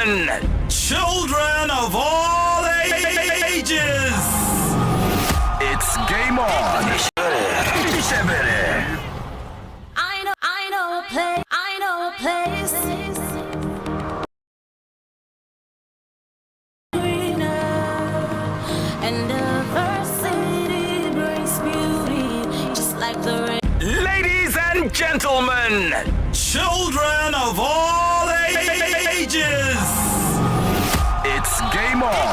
gentlemen, children of all ages, it's game on. I know a place greener, and diversity brings beauty, just like the rain. Ladies and gentlemen, children of all ages, it's game on.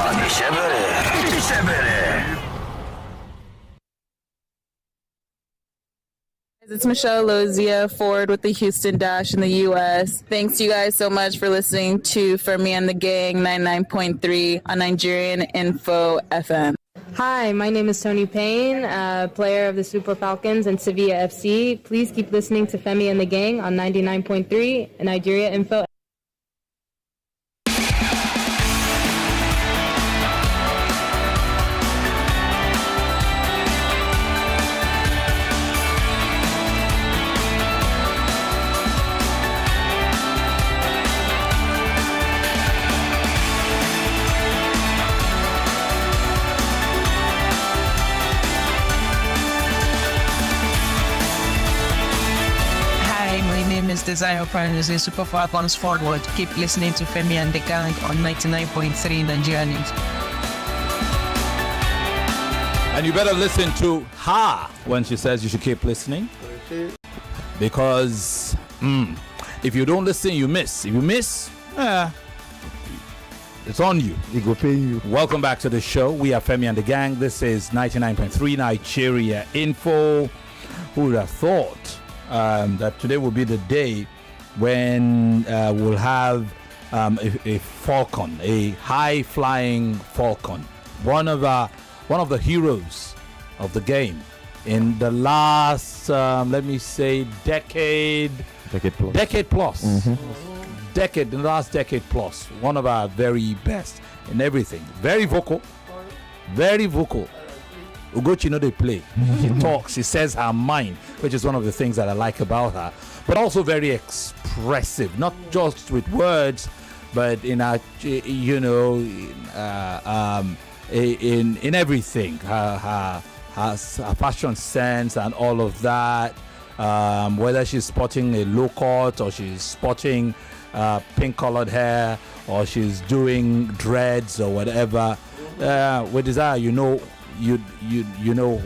It's Michelle Lozia, forward with the Houston Dash in the U.S. Thanks you guys so much for listening to Femi The Gang 99.3 on Nigerian Info FM. Hi, my name is Tony Payne, player of the Super Falcons and Sevilla FC. Please keep listening to Femi and the Gang on 99.3 Nigeria Info. Desire Oparanozie, Super Falcons forward. Keep listening to Femi and the Gang on 99.3 Nigerian News. And you better listen to her when she says you should keep listening. Because if you don't listen, you miss. If you miss, it's on you. It go pay you. Welcome back to the show. We are Femi and the Gang. This is 99.3 Nigeria Info. Who would have thought that today will be the day when we'll have a falcon, a high-flying falcon, one of the heroes of the game in the last, let me say, decade plus. In the last decade plus, one of our very best in everything. Very vocal. Ugochi know they play. She talks, she says her mind, which is one of the things that I like about her, but also very expressive, not just with words, but in her, in everything, her fashion sense and all of that. Whether she's sporting a low cut or she's sporting pink colored hair or she's doing dreads or whatever, with Desire, you know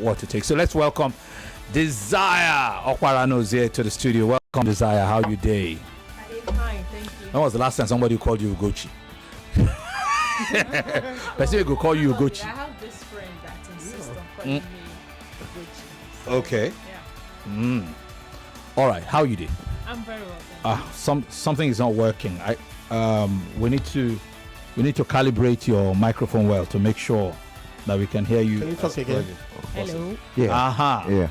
what to take. So let's welcome Desire Oparanozie to the studio. Welcome, Desire. How you day? Fine, thank you. When was the last time somebody called you Ugochi? Person who could call you Ugochi. I have this friend that insists on calling me Ugochi. Okay. Yeah. All right. How you day? I'm very well. Something is not working. We need to calibrate your microphone well to make sure that we can hear you. Can you talk again? Hello. Yeah. Yeah.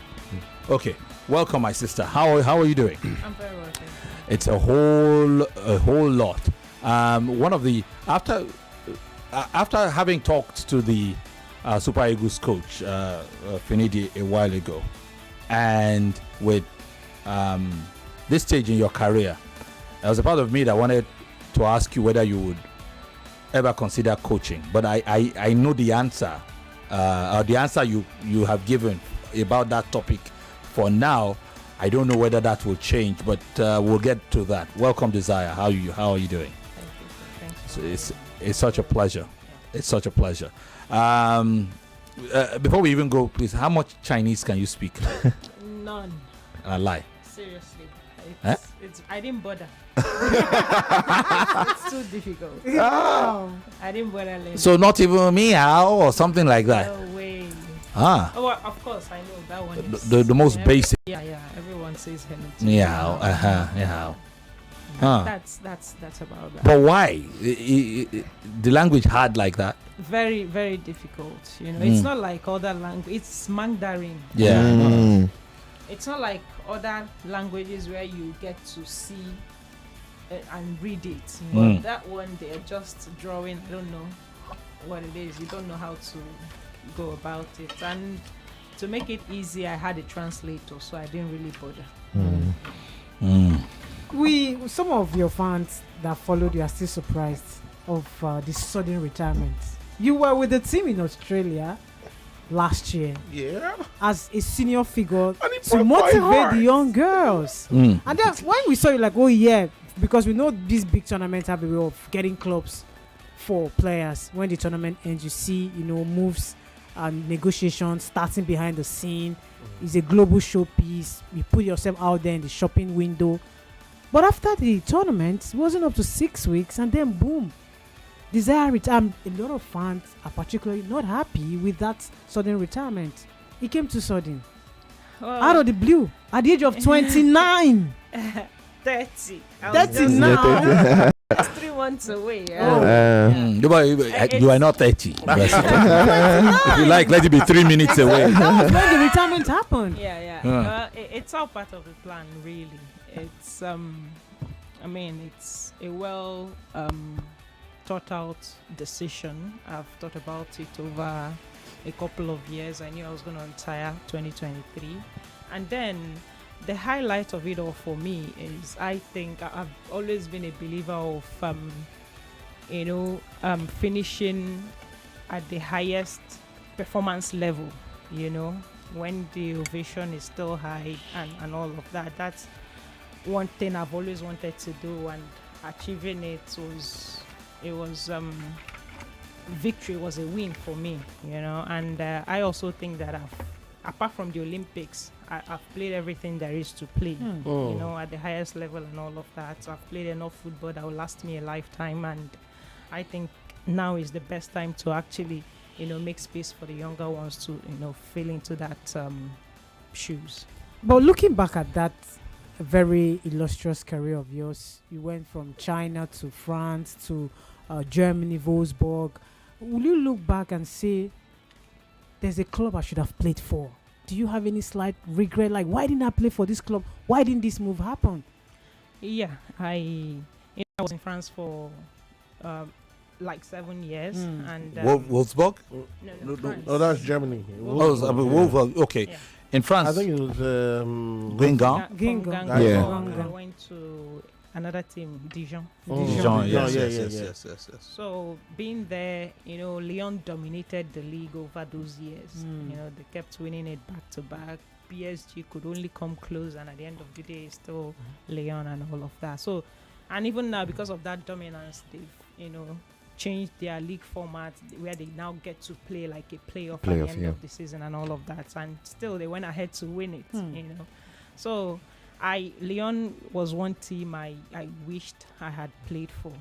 Okay. Welcome, my sister. How are you doing? I'm very well. Thank you. It's a whole lot. One of the after having talked to the Super Eagles coach Finidi a while ago, and with this stage in your career, there was a part of me that wanted to ask you whether you would ever consider coaching, but I know the answer, or the answer you have given about that topic. For now, I don't know whether that will change, but we'll get to that. Welcome, Desire. How are you doing? Thank you. So it's such a pleasure. It's such a pleasure. Before we even go, please, how much Chinese can you speak? None. I lie. Seriously. Huh? I didn't bother. It's too difficult. Oh. I didn't bother learning. So not even meow or something like that. No way. Ah. Oh, well, of course, I know that one is The most basic. Yeah. Everyone says hello. Meow. Yeah. Huh. That's about that. But why? The language hard like that? Very, very difficult. It's not like other language. It's Mandarin. Yeah. It's not like other languages where you get to see and read it. But that one, they're just drawing. I don't know what it is. You don't know how to go about it. And to make it easy, I had a translator, so I didn't really bother. some of your fans that followed you are still surprised of the sudden retirement. You were with the team in Australia last year. Yeah. As a senior figure And it to broke my motivate heart. the young girls. Mm. And then when we saw you, like, oh yeah, because we know these big tournaments have a way of getting clubs for players. When the tournament ends, you see, moves and negotiations starting behind the scene. It's a global showpiece. You put yourself out there in the shopping window. But after the tournament, it wasn't up to 6 weeks, and then boom, Desire retirement. A lot of fans are particularly not happy with that sudden retirement. It came too sudden. Well, Out of the blue, at the age of 29. 30. 30 now. Just 3 months away. You are not 30. If you like, let it be 3 minutes away. That was when the retirement happened. Yeah. Yeah. It's all part of the plan, really. It's it's a well thought out decision. I've thought about it over a couple of years. I knew I was going to retire 2023, and then the highlight of it all for me is I think I've always been a believer of finishing at the highest performance level, when the ovation is still high and all of that. That's one thing I've always wanted to do, and achieving it was victory was a win for me, and I also think that apart from the Olympics, I've played everything there is to play, at the highest level and all of that. So I've played enough football that will last me a lifetime, and I think now is the best time to actually, make space for the younger ones to, fill into that shoes. But looking back at that very illustrious career of yours, you went from China to France to Germany, Wolfsburg. Will you look back and say, there's a club I should have played for? Do you have any slight regret? Like, why didn't I play for this club? Why didn't this move happen? Yeah, I was in France for 7 years. And Wolfsburg? No, France. No, that's Germany. Wolfsburg. Okay. Yeah. In France? I think it was Guingamp? Guingamp. I went to another team, Dijon. Dijon, yes. So being there, Lyon dominated the league over those years. They kept winning it back to back. PSG could only come close, and at the end of the day, still Lyon and all of that. So, and even now, because of that dominance, they've changed their league format where they now get to play like a playoff at the end of the season and all of that. And still, they went ahead to win it. So. Lyon was one team I wished I had played for,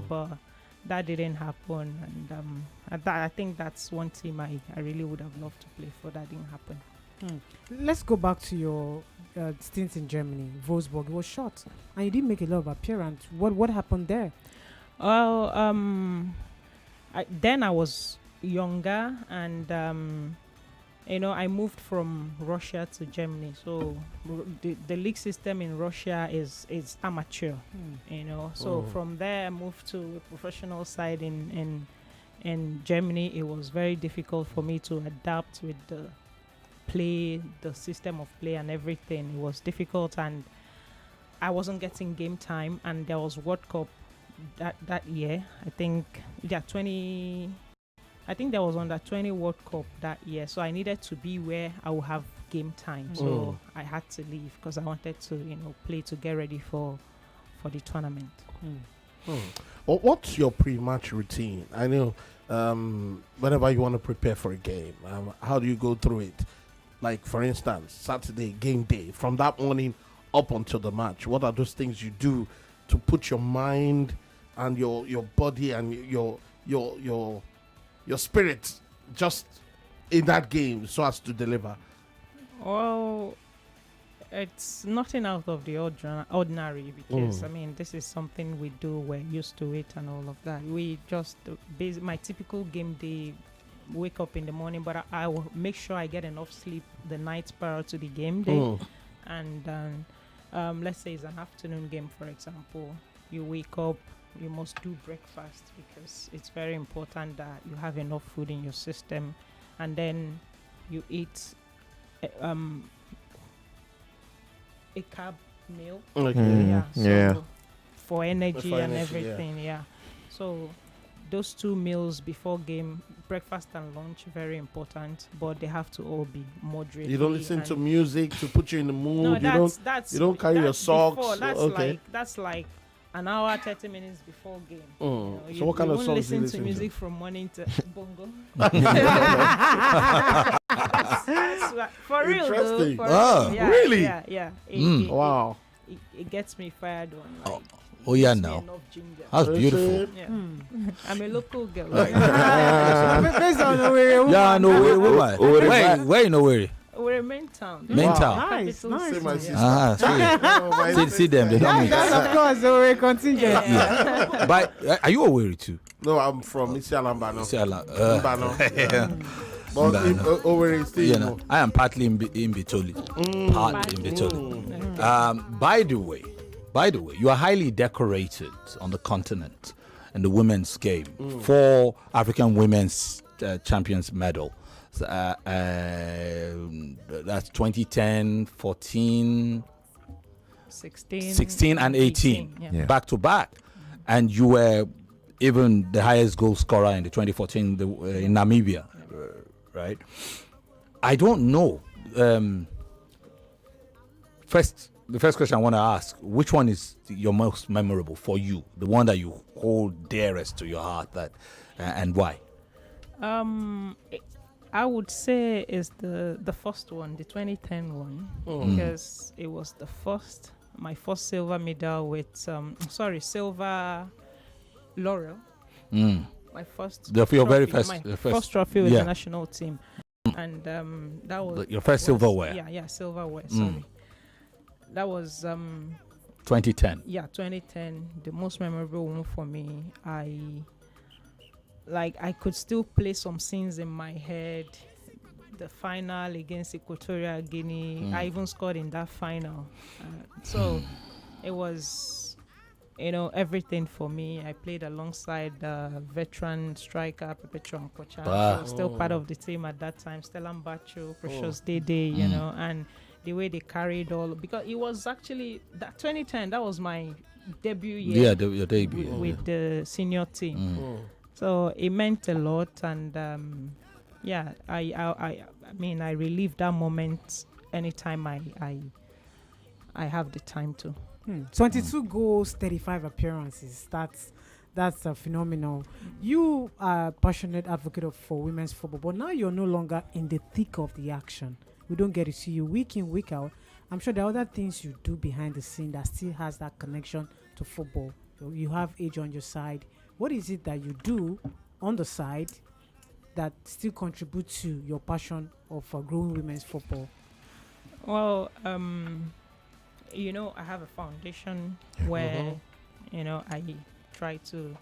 but that didn't happen, and I think that's one team I really would have loved to play for. That didn't happen. Let's go back to your stint in Germany, Wolfsburg. It was short, and you didn't make a lot of appearance. What happened there? Well, then I was younger, and I moved from Russia to Germany. So the league system in Russia is amateur, So from there I moved to a professional side in Germany. It was very difficult for me to adapt with the system of play and everything. It was difficult, and I wasn't getting game time. And there was World Cup that year. I think there was under 20 World Cup that year, so I needed to be where I would have game time. So I had to leave because I wanted to, play to get ready for the tournament. Well, what's your pre-match routine? I know whenever you want to prepare for a game, how do you go through it? Like, for instance, Saturday game day, from that morning up until the match, what are those things you do to put your mind and your body and your spirit just in that game so as to deliver? Well, it's nothing out of the ordinary because, this is something we do. We're used to it and all of that. We just, my typical game day, wake up in the morning, but I will make sure I get enough sleep the night prior to the game day. And let's say it's an afternoon game, for example. You wake up, you must do breakfast because it's very important that you have enough food in your system, and then you eat a meal. Okay. Yeah. So Yeah. For energy For and energy, yeah. everything. Yeah. So those 2 meals before game, breakfast and lunch, very important, but they have to all be moderate. You don't listen to music to put you in the mood. No, you don't carry your that's socks. before. That's Okay. that's like an hour, 30 minutes before game. Mm. You So what kind you of won't songs do you listen to listen to? music from morning to bongo. For real though. Interesting. For Ah, real. Yeah, really? Yeah. Wow. It gets me fired on. Like, Oh yeah, gives me now enough ginger. that's beautiful. Yeah. I'm a local girl. Based on the way. Yeah, no, where Owerri. where in Owerri? We're a main town. Main Wow. town. Nice, Capital nice. Say my city, sister. yeah. Ah, see them, they don't mix. That's of course the way contingent. Yeah. But are you Owerri too? No, I'm from Isialambano. See, I But Mbano. Owerri still, you know, I am partly in Bitoli. Partly in Bitoli. By the way, you are highly decorated on the continent in the women's game. 4 African women's champions medal. That's 2010, 14, 16 and 18, Yeah. back to back. And you were even the highest goal scorer in the 2014 in Namibia, right? I don't know. The first question I want to ask, which one is your most memorable for you? The one that you hold dearest to your heart, that and why? I would say is the first one, the 2010 one, because it was my first silver medal with silver laurel. My first Your very trophy, first, first trophy with yeah. the national team, and that was Your first silverware. Yeah, silverware. Sorry, that was 2010. Yeah, 2010, the most memorable one for me. I could still play some scenes in my head. The final against Equatorial Guinea, I even scored in that final. So it was, everything for me. I played alongside veteran striker Perpetual Kocha. Wow. She was still part of the team at that time. Stellan Bacho, Precious Dede, and the way they carried all, because it was actually that 2010. That was my debut year. Yeah, your debut. With the senior team. So it meant a lot, and I relive that moment anytime I have the time to. 22 goals, 35 appearances. That's phenomenal. You are a passionate advocate for women's football, but now you're no longer in the thick of the action. We don't get to see you week in, week out. I'm sure there are other things you do behind the scene that still has that connection to football. You have age on your side. What is it that you do on the side that still contributes to your passion of growing women's football? Well, I have a foundation where, I try to,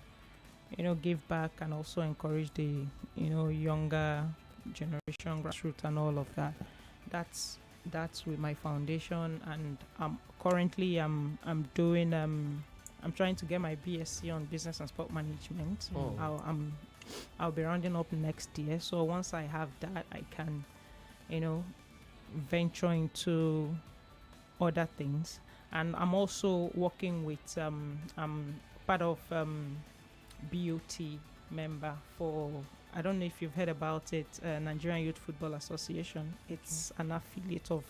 give back and also encourage the, younger generation, grassroots and all of that. That's with my foundation, and currently I'm doing I'm trying to get my BSc on business and sport management. I'll be rounding up next year. So once I have that, I can, venture into other things. And I'm also working with I'm part of BOT member for, I don't know if you've heard about it, Nigerian Youth Football Association. It's an affiliate of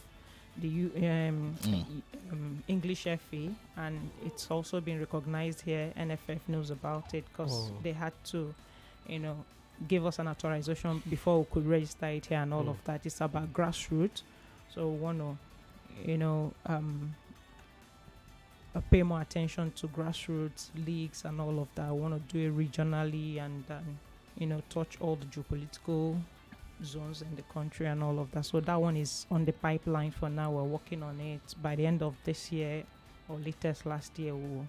the English FA, and it's also been recognized here. NFF knows about it because they had to, give us an authorization before we could register it here and all of that. It's about grassroots, so we want to, pay more attention to grassroots leagues and all of that. I want to do it regionally and touch all the geopolitical zones in the country and all of that. So that one is on the pipeline for now. We're working on it. By the end of this year or latest last year, we'll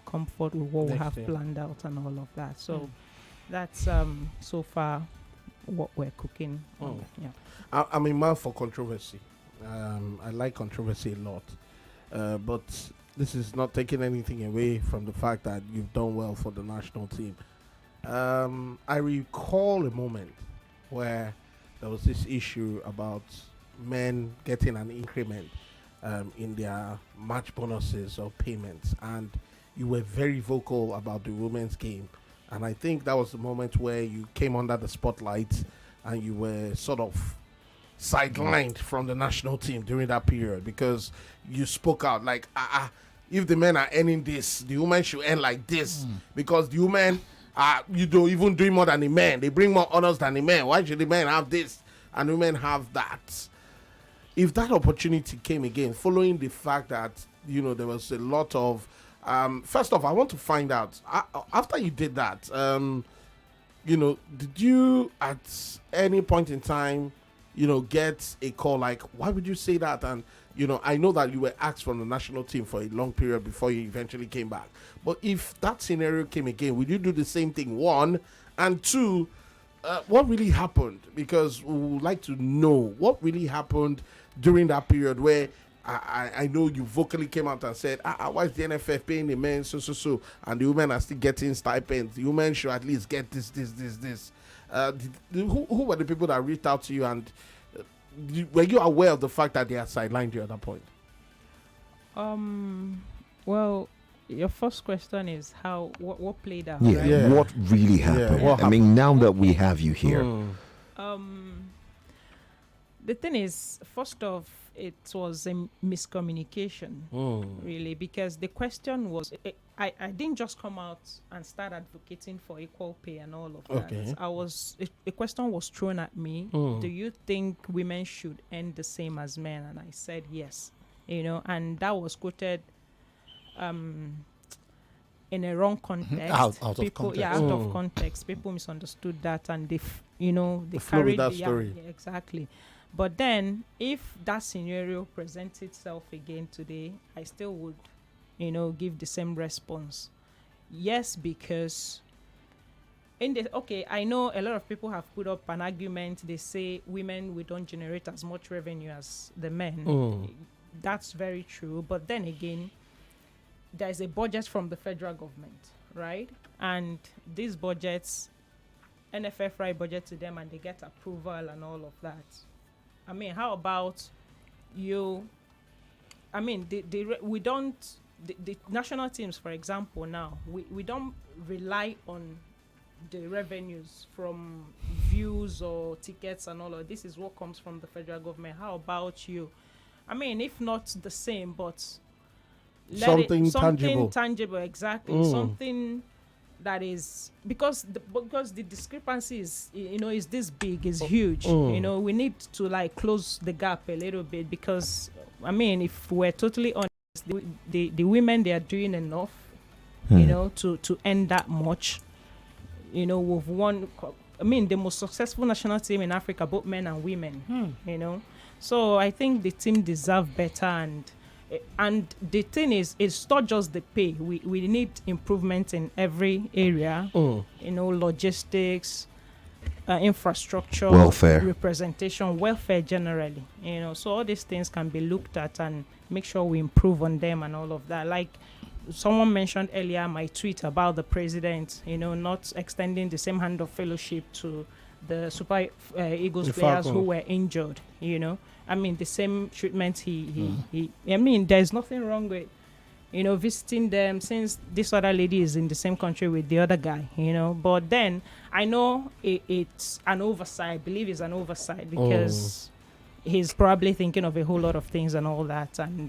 come forward with what we have planned out and all of that. So that's so far what we're cooking on. Yeah. I'm a man for controversy. I like controversy a lot. But this is not taking anything away from the fact that you've done well for the national team. I recall a moment where there was this issue about men getting an increment in their match bonuses or payments, and you were very vocal about the women's game. And I think that was the moment where you came under the spotlight and you were sort of sidelined from the national team during that period because you spoke out like, if the men are earning this, the women should earn like this because the women are, even doing more than the men. They bring more honors than the men. Why should the men have this and the women have that? If that opportunity came again, following the fact that, there was a lot of, first off, I want to find out, after you did that, did you at any point in time, get a call like, why would you say that? And, I know that you were asked from the national team for a long period before you eventually came back. But if that scenario came again, would you do the same thing? One, and two, what really happened? Because we would like to know what really happened during that period where I know you vocally came out and said, why is the NFF paying the men so, and the women are still getting stipends? The women should at least get this. Who were the people that reached out to you, and were you aware of the fact that they had sidelined you at that point? Well, your first question is what played out. Yeah, right? yeah. What really happened? What I mean, now that we have you here. The thing is, first off, it was a miscommunication, really, because the question was, I didn't just come out and start advocating for equal pay and all of that. A question was thrown at me. Do you think women should earn the same as men? And I said yes, and that was quoted in a wrong context. Out of context. Yeah, out of context. People misunderstood that, and they flow with carried that story. Yeah, exactly. But then, if that scenario presents itself again today, I still would, give the same response. Yes, because I know a lot of people have put up an argument. They say women, we don't generate as much revenue as the men. That's very true. But then again, there's a budget from the federal government, right? And these budgets, NFF write budget to them and they get approval and all of that. I mean, how about you? I mean, the national teams, for example, now, we don't rely on the revenues from views or tickets and all of this. Is what comes from the federal government. How about you? I mean, if not the same, but something tangible, exactly. Something that is, because the discrepancy is, is this big, is huge. We need to close the gap a little bit, because I mean, if we're totally honest, the women, they are doing enough, to earn that much. We've won, the most successful national team in Africa, both men and women. So I think the team deserve better, and the thing is, it's not just the pay. We need improvement in every area. Logistics, infrastructure, welfare, representation, welfare generally. So all these things can be looked at and make sure we improve on them and all of that. Like someone mentioned earlier, my tweet about the president, not extending the same hand of fellowship to the Super Eagles players who were injured. I mean, the same treatment I mean, there's nothing wrong with, visiting them, since this other lady is in the same country with the other guy, But then I know it's an oversight. I believe it's an oversight, because he's probably thinking of a whole lot of things and all that, and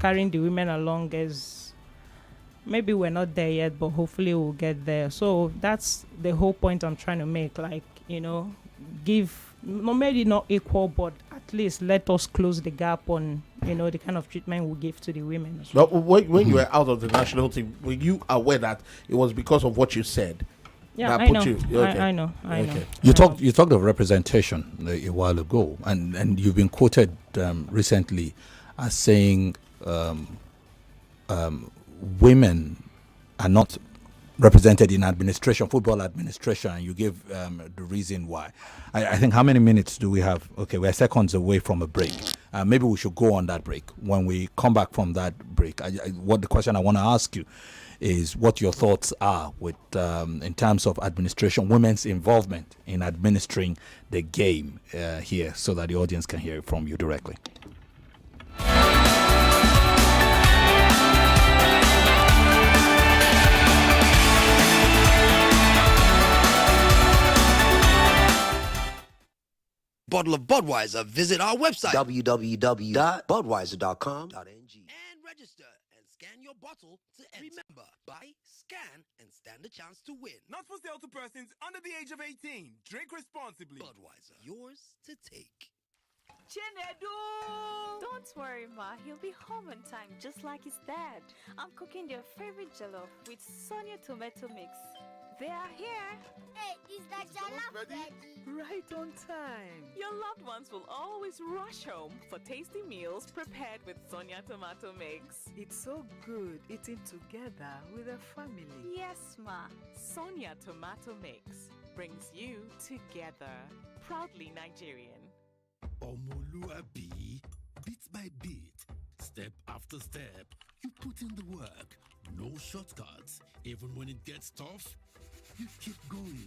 carrying the women along is, maybe we're not there yet, but hopefully we'll get there. So that's the whole point I'm trying to make, give, maybe not equal, but at least let us close the gap on, the kind of treatment we give to the women as well. But when you were out of the national team, were you aware that it was because of what you said? Yeah, I know. I know. You talked of representation a while ago, and you've been quoted recently as saying women are not represented in administration, football administration, and you gave the reason why. I think, how many minutes do we have? Okay, we're seconds away from a break. Maybe we should go on that break. When we come back from that break, what the question I want to ask you is what your thoughts are with in terms of administration, women's involvement in administering the game here, so that the audience can hear it from you directly. Bottle of Budweiser, visit our website www.budweiser.com.ng and register and scan your bottle to enter. Remember, buy, scan, and stand a chance to win. Not for sale to persons under the age of 18. Drink responsibly. Budweiser, yours to take. Chinedu! Don't worry, Ma. He'll be home on time, just like his dad. I'm cooking their favorite jollof with Sonia tomato mix. They are here. Hey, is that jollof ready? Right on time. Your loved ones will always rush home for tasty meals prepared with Sonia tomato mix. It's so good eating together with a family. Yes, Ma. Sonia tomato mix brings you together. Proudly Nigerian. Omoluabi, bit by bit, step after step, you put in the work. No shortcuts. Even when it gets tough, you keep going.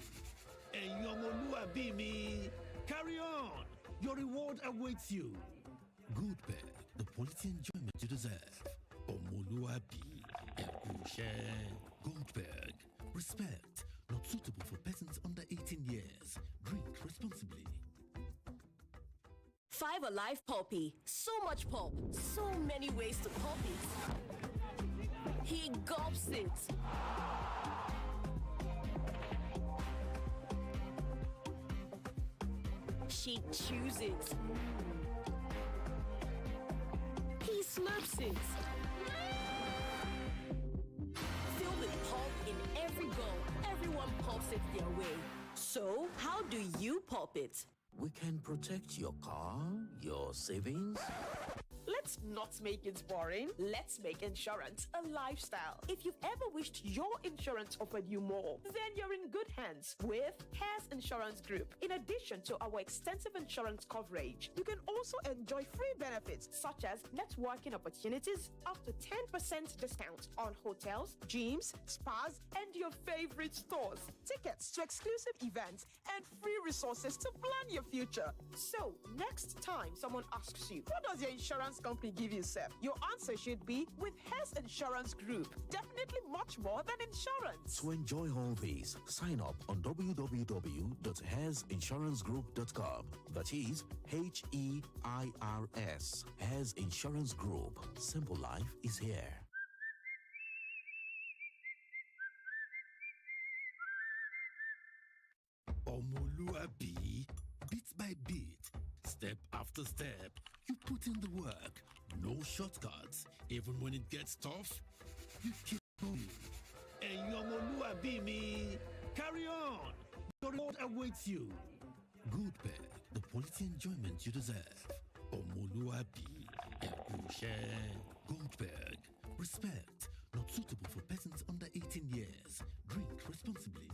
And Omoluabi me, carry on. Your reward awaits you. Good pet, the quality enjoyment you deserve. Omoluabi, Goldberg, respect, not suitable for persons under 18 years. Drink responsibly. Five Alive Poppy. So much pulp. So many ways to pop it. He gulps it. She chews it. He slurps it. Filled with pulp in every bowl. Everyone pops it their way. So, how do you pop it? We can protect your car, your savings. Let's not make it boring. Let's make insurance a lifestyle. If you've ever wished your insurance offered you more, then you're in good hands with Hares Insurance Group. In addition to our extensive insurance coverage, you can also enjoy free benefits such as networking opportunities, up to 10% discount on hotels, gyms, spas, and your favorite stores, tickets to exclusive events, and free resources to plan your future. So, next time someone asks you, what does your insurance company give you, sir? Your answer should be with Hares Insurance Group. Definitely much more than insurance. To enjoy all these, sign up on www.hairsinsurancegroup.com. That is HEIRS. Hares Insurance Group. Simple life is here. Omoluabi, bit by bit, step after step, you put in the work. No shortcuts. Even when it gets tough, you keep going. And Omoluabi me, carry on. Your reward awaits you. Good pet, the quality enjoyment you deserve. Omoluabi, Goldberg, respect, not suitable for persons under 18 years. Drink responsibly.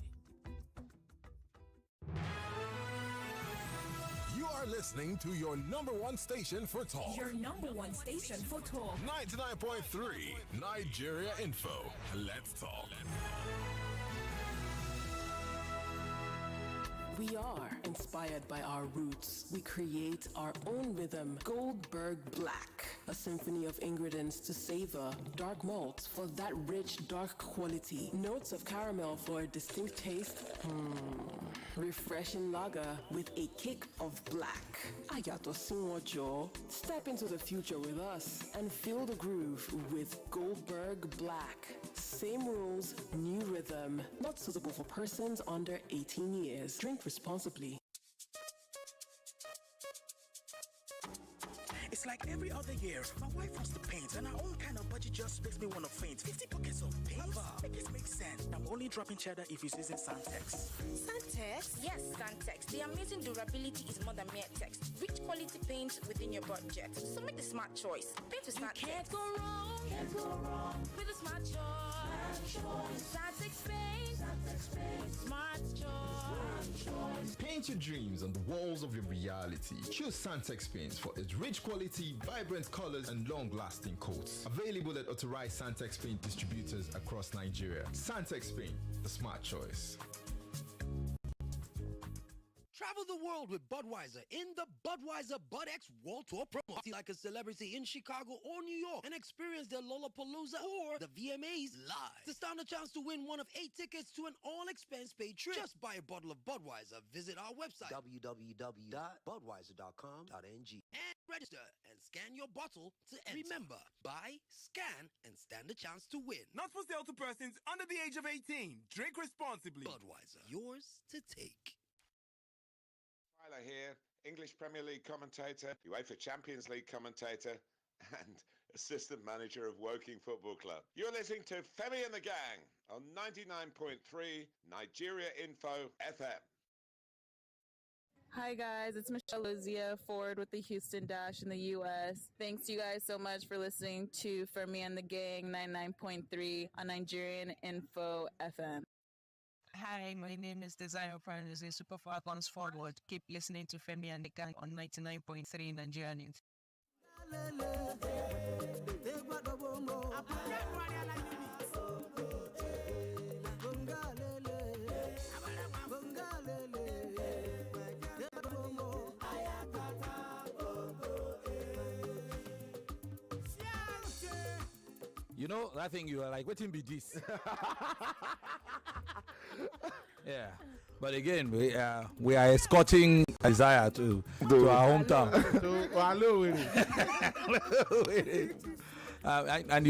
You are listening to your number one station for talk. Your number one station for talk. 99.3 Nigeria Info. Let's talk. We are inspired by our roots. We create our own rhythm. Goldberg Black, a symphony of ingredients to savor. Dark malt for that rich, dark quality. Notes of caramel for a distinct taste. Refreshing lager with a kick of black. Ayato Sinwojo. Step into the future with us and feel the groove with Goldberg Black. Same rules, new rhythm. Not suitable for persons under 18 years. Drink responsibly. It's like every other year, my wife wants to paint, and her own kind of budget just makes me want to faint. 50 buckets of paint? Make it make sense. I'm only dropping cheddar if it's using Santex. Santex? Yes, Santex. The amazing durability is more than mere text. Rich quality paint within your budget. So make the smart choice. Paint with Santex. Can't go wrong. Can't go wrong with a smart choice. Santex paint. Smart choice. Paint your dreams on the walls of your reality. Choose Santex paints for its rich quality, vibrant colors, and long-lasting coats. Available at authorized Santex paint distributors across Nigeria. Santex paint, the smart choice. Travel the world with Budweiser in the Budweiser BudX World Tour promo. See like a celebrity in Chicago or New York and experience their Lollapalooza or the VMAs live. To stand a chance to win one of 8 tickets to an all-expense paid trip, just buy a bottle of Budweiser. Visit our website www.budweiser.com.ng and register and scan your bottle to enter. Remember, buy, scan, and stand a chance to win. Not for sale to persons under the age of 18. Drink responsibly. Budweiser, yours to take. Tyler here, English Premier League commentator, UEFA Champions League commentator, and assistant manager of Woking Football Club. You're listening to Femi and the Gang on 99.3 Nigeria Info FM. Hi guys, it's Michelle Luzia, forward with the Houston Dash in the U.S. Thanks you guys so much for listening to Femi and the Gang 99.3 on Nigerian Info FM. Hi, my name is Desire Oparanozie, Super Falcons forward. Keep listening to Femi and the Gang on 99.3 Nigerian Info. You know, I think you are like, waiting be this. Yeah. But again, we are escorting Isaiah to our hometown. And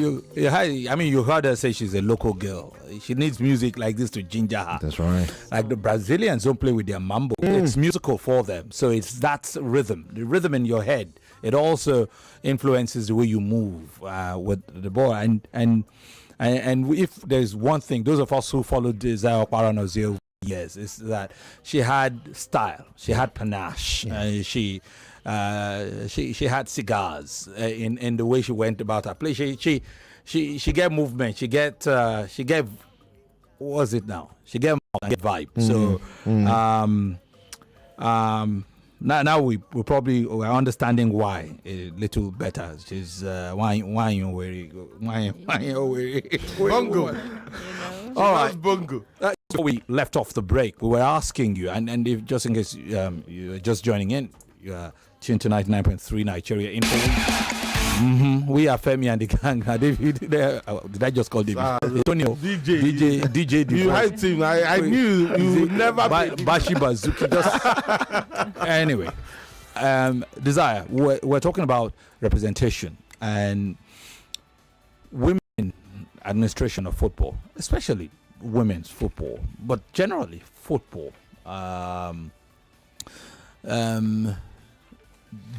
you heard her say she's a local girl. She needs music like this to ginger her. That's right. Like the Brazilians don't play with their mambo. It's musical for them. So it's that rhythm, the rhythm in your head. It also influences the way you move with the ball. And if there's one thing, those of us who followed Desire Oparanozie over the years, is that she had style, she had panache, she had cigars in the way she went about her play. She get movement. She get what was it now? She get vibe. Now we probably are understanding why a little better. She's why you worry bongo. All right, bongo. So we left off the break. We were asking you, and if just in case you're just joining in, you are tuned to 99.3 Nigeria Info. We are Femi and the Gang. Did I just call David? Antonio. DJ. You hyped him. I knew you would never be. Bashi Bazuki. Anyway, Desire, we're talking about representation and women administration of football, especially women's football, but generally football.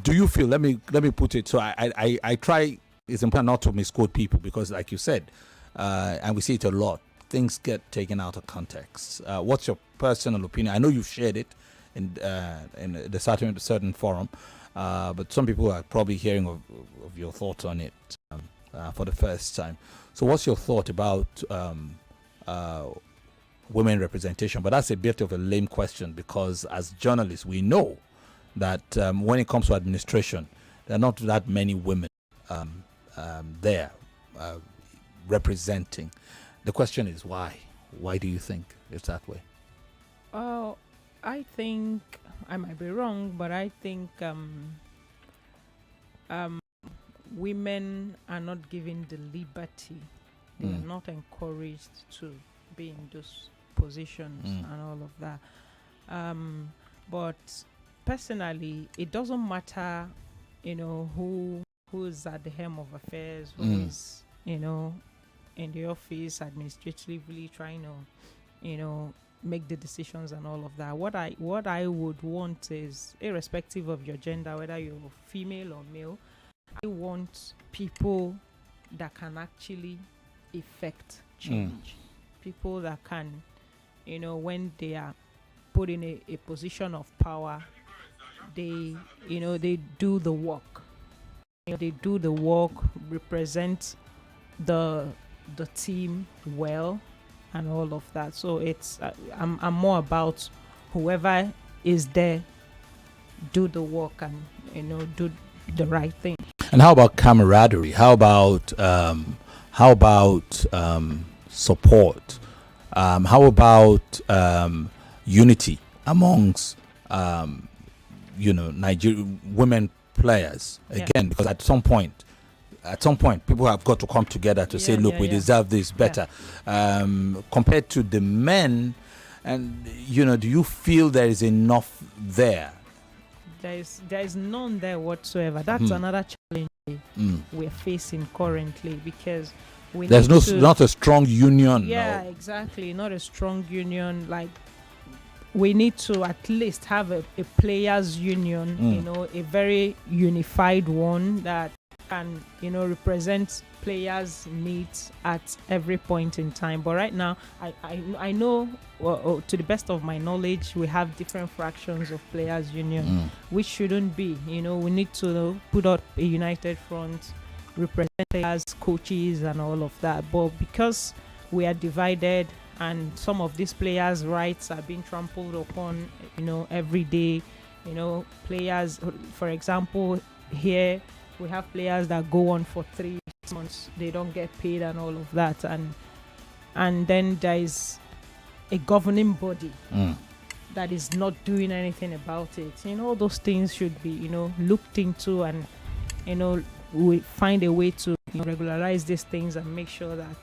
Do you feel? Let me put it. So I try. It's important not to misquote people because, like you said, and we see it a lot. Things get taken out of context. What's your personal opinion? I know you've shared it in the certain forum, but some people are probably hearing of your thoughts on it for the first time. So, what's your thought about women representation? But that's a bit of a lame question because, as journalists, we know that when it comes to administration, there are not that many women there representing. The question is why? Why do you think it's that way? I think I might be wrong, but I think women are not given the liberty. They are not encouraged to be in those positions and all of that. But personally, it doesn't matter, who's at the helm of affairs, who is, in the office administratively trying to, make the decisions and all of that. What I would want is, irrespective of your gender, whether you're female or male, I want people that can actually effect change. People that can, when they are put in a position of power, they do the work. They do the work, represent the team well, and all of that. So it's I'm more about whoever is there, do the work and do the right thing. And how about camaraderie? How about support? How about unity amongst Nigerian women players again, because at some point people have got to come together to say, look, we deserve this better, compared to the men. And do you feel there is enough there? There is none there whatsoever. That's another challenge we're facing currently, because there's not a strong union. Yeah, exactly. Not a strong union. Like, we need to at least have a players union, a very unified one that can, represent players' needs at every point in time. But right now, I know, to the best of my knowledge, we have different fractions of players' union, which shouldn't be. We need to put up a united front, represent players, coaches, and all of that. But because we are divided, and some of these players' rights are being trampled upon, every day. Players, for example, here we have players that go on for 3 months, they don't get paid and all of that, and then there is a governing body that is not doing anything about it. All those things should be, looked into, and we find a way to regularize these things and make sure that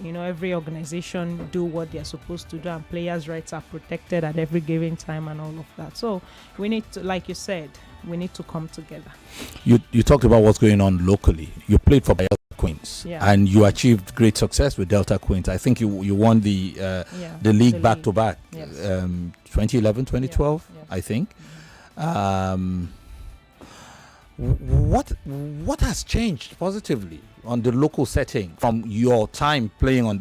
every organization do what they're supposed to do, and players' rights are protected at every given time and all of that. So we need to, like you said, we need to come together. You talked about what's going on locally. You played for Delta Queens, and you achieved great success with Delta Queens. I think you won the league back to back, 2011, 2012, I think. What has changed positively on the local setting from your time playing on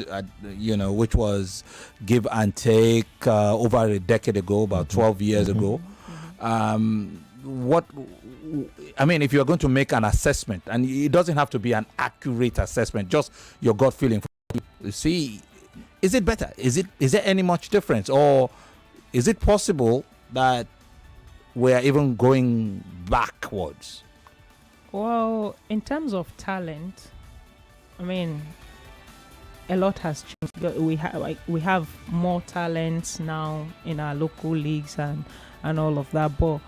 which was give and take over a decade ago, about 12 years ago? If you're going to make an assessment, and it doesn't have to be an accurate assessment, just your gut feeling, see, is it better? Is there any much difference, or is it possible that we're even going backwards? Well, in terms of talent, a lot has changed. We have more talents now in our local leagues and all of that, but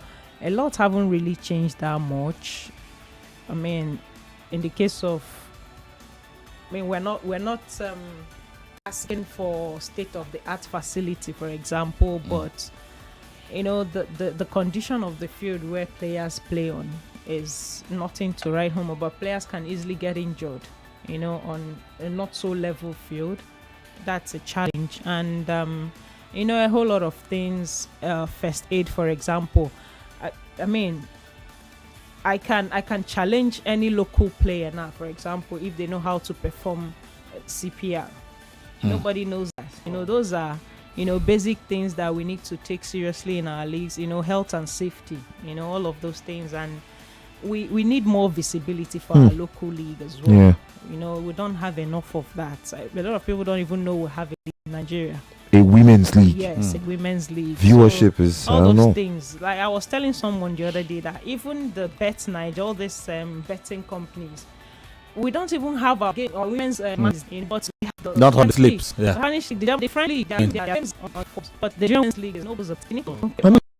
a lot haven't really changed that much. In the case of, we're not asking for state-of-the-art facility, for example, but the condition of the field where players play on is nothing to write home about. Players can easily get injured, on a not so level field. That's a challenge. And a whole lot of things, first aid, for example. I can challenge any local player now, for example, if they know how to perform CPR. Nobody knows that. Those are basic things that we need to take seriously in our leagues. Health and safety, all of those things. And we need more visibility for our local league as well. We don't have enough of that. A lot of people don't even know we have it in Nigeria. A women's league. Yes, a women's league. Viewership is, all I don't those know. things. Like I was telling someone the other day that even the Bet Niger, all these betting companies, we don't even have our women's matches, but we have the not on the slips. Spanish league, they have the friendly games, but the German league is no good.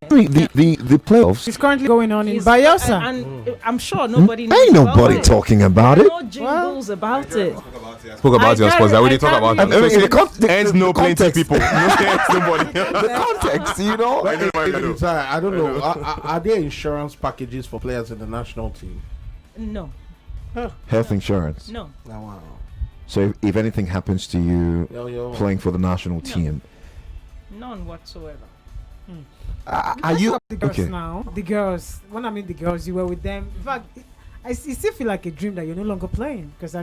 The playoffs is currently going on in Bayelsa, and I'm sure nobody knows. Ain't nobody talking about it. No jingles about it. Spoke about your sports. I already talked about it. Ends no plenty people. Nobody. The context, I don't know. Are there insurance packages for players in the national team? No. Health insurance? No. Oh, wow. So if anything happens to you playing for the national team? None whatsoever. Are you the girls now? The girls. When I mean the girls, you were with them. In fact, it still feel like a dream that you're no longer playing, because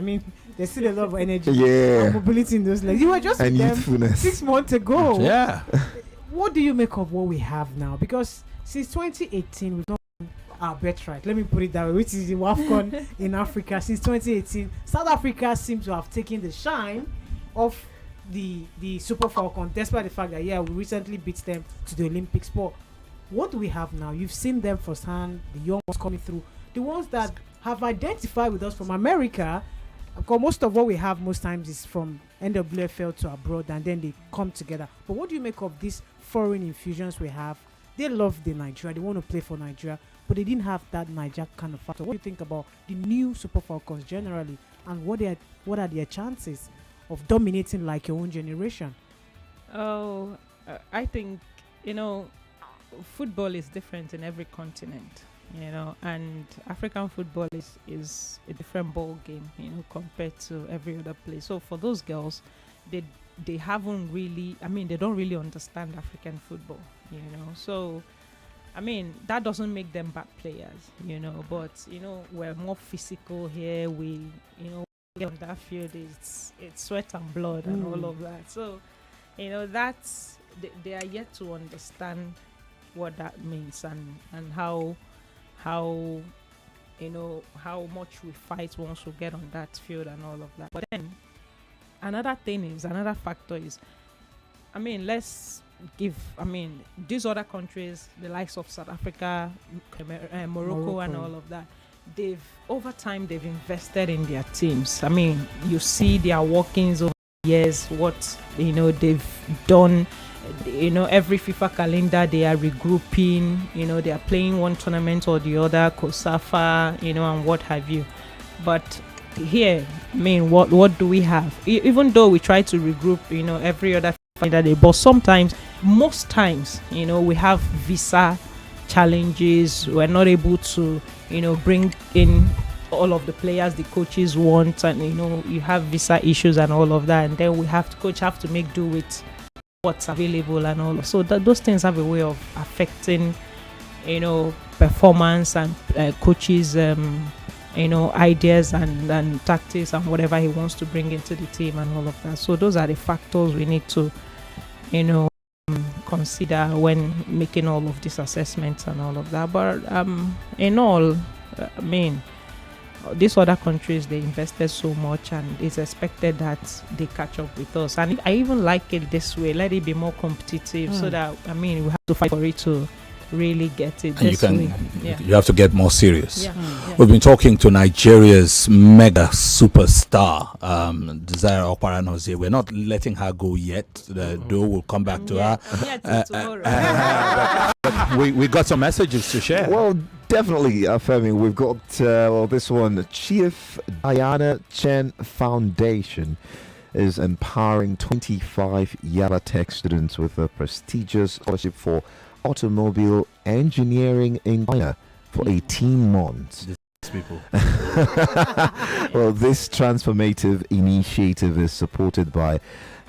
there's still a lot of energy and mobility in those legs. You were just with them 6 months ago. Yeah. What do you make of what we have now? Because since 2018, we've not our birthright. Let me put it that way, which is the WAFCON in Africa. Since 2018, South Africa seems to have taken the shine of the Super Falcons, despite the fact that we recently beat them to the Olympics. But what do we have now? You've seen them firsthand, the young ones coming through, the ones that have identified with us from America. Because most of what we have most times is from NWFL to abroad, and then they come together. But what do you make of these foreign infusions we have they love the Nigeria, they want to play for Nigeria, but they didn't have that Nigeria kind of factor. What do you think about the new Super Falcons generally, and what are their chances of dominating like your own generation? Oh, I think, football is different in every continent, and African football is a different ball game, compared to every other place. So for those girls, they haven't really, they don't really understand African football, So, that doesn't make them bad players, but, we're more physical here. We, on that field, it's sweat and blood and all of that. So, that's, they are yet to understand what that means and how much we fight once we get on that field and all of that. But then another factor is, let's give, these other countries, the likes of South Africa, Morocco and all of that, over time they've invested in their teams. You see their workings over the years, what they've done. Every FIFA calendar they are regrouping, they are playing one tournament or the other, COSAFA, and what have you. But here, what do we have? Even though we try to regroup, every other calendar day, but most times, we have visa challenges. We're not able to, bring in all of the players the coaches want, and you have visa issues and all of that, and then coach have to make do with what's available and all. So those things have a way of affecting, performance and coaches, ideas and tactics and whatever he wants to bring into the team and all of that. So those are the factors we need to, consider when making all of these assessments and all of that. But in all, these other countries, they invested so much, and it's expected that they catch up with us. And I even like it this way. Let it be more competitive, so that we have to fight for it to really get it. And you have to get more serious. We've been talking to Nigeria's mega superstar, Desire Oparanozie. We're not letting her go yet. The door will come back to her. But we got some messages to share. Well, definitely, Femi. We've got this one. Chief Diana Chen Foundation is empowering 25 Yaba Tech students with a prestigious scholarship for automobile engineering in China for 18 months. People. Well, this transformative initiative is supported by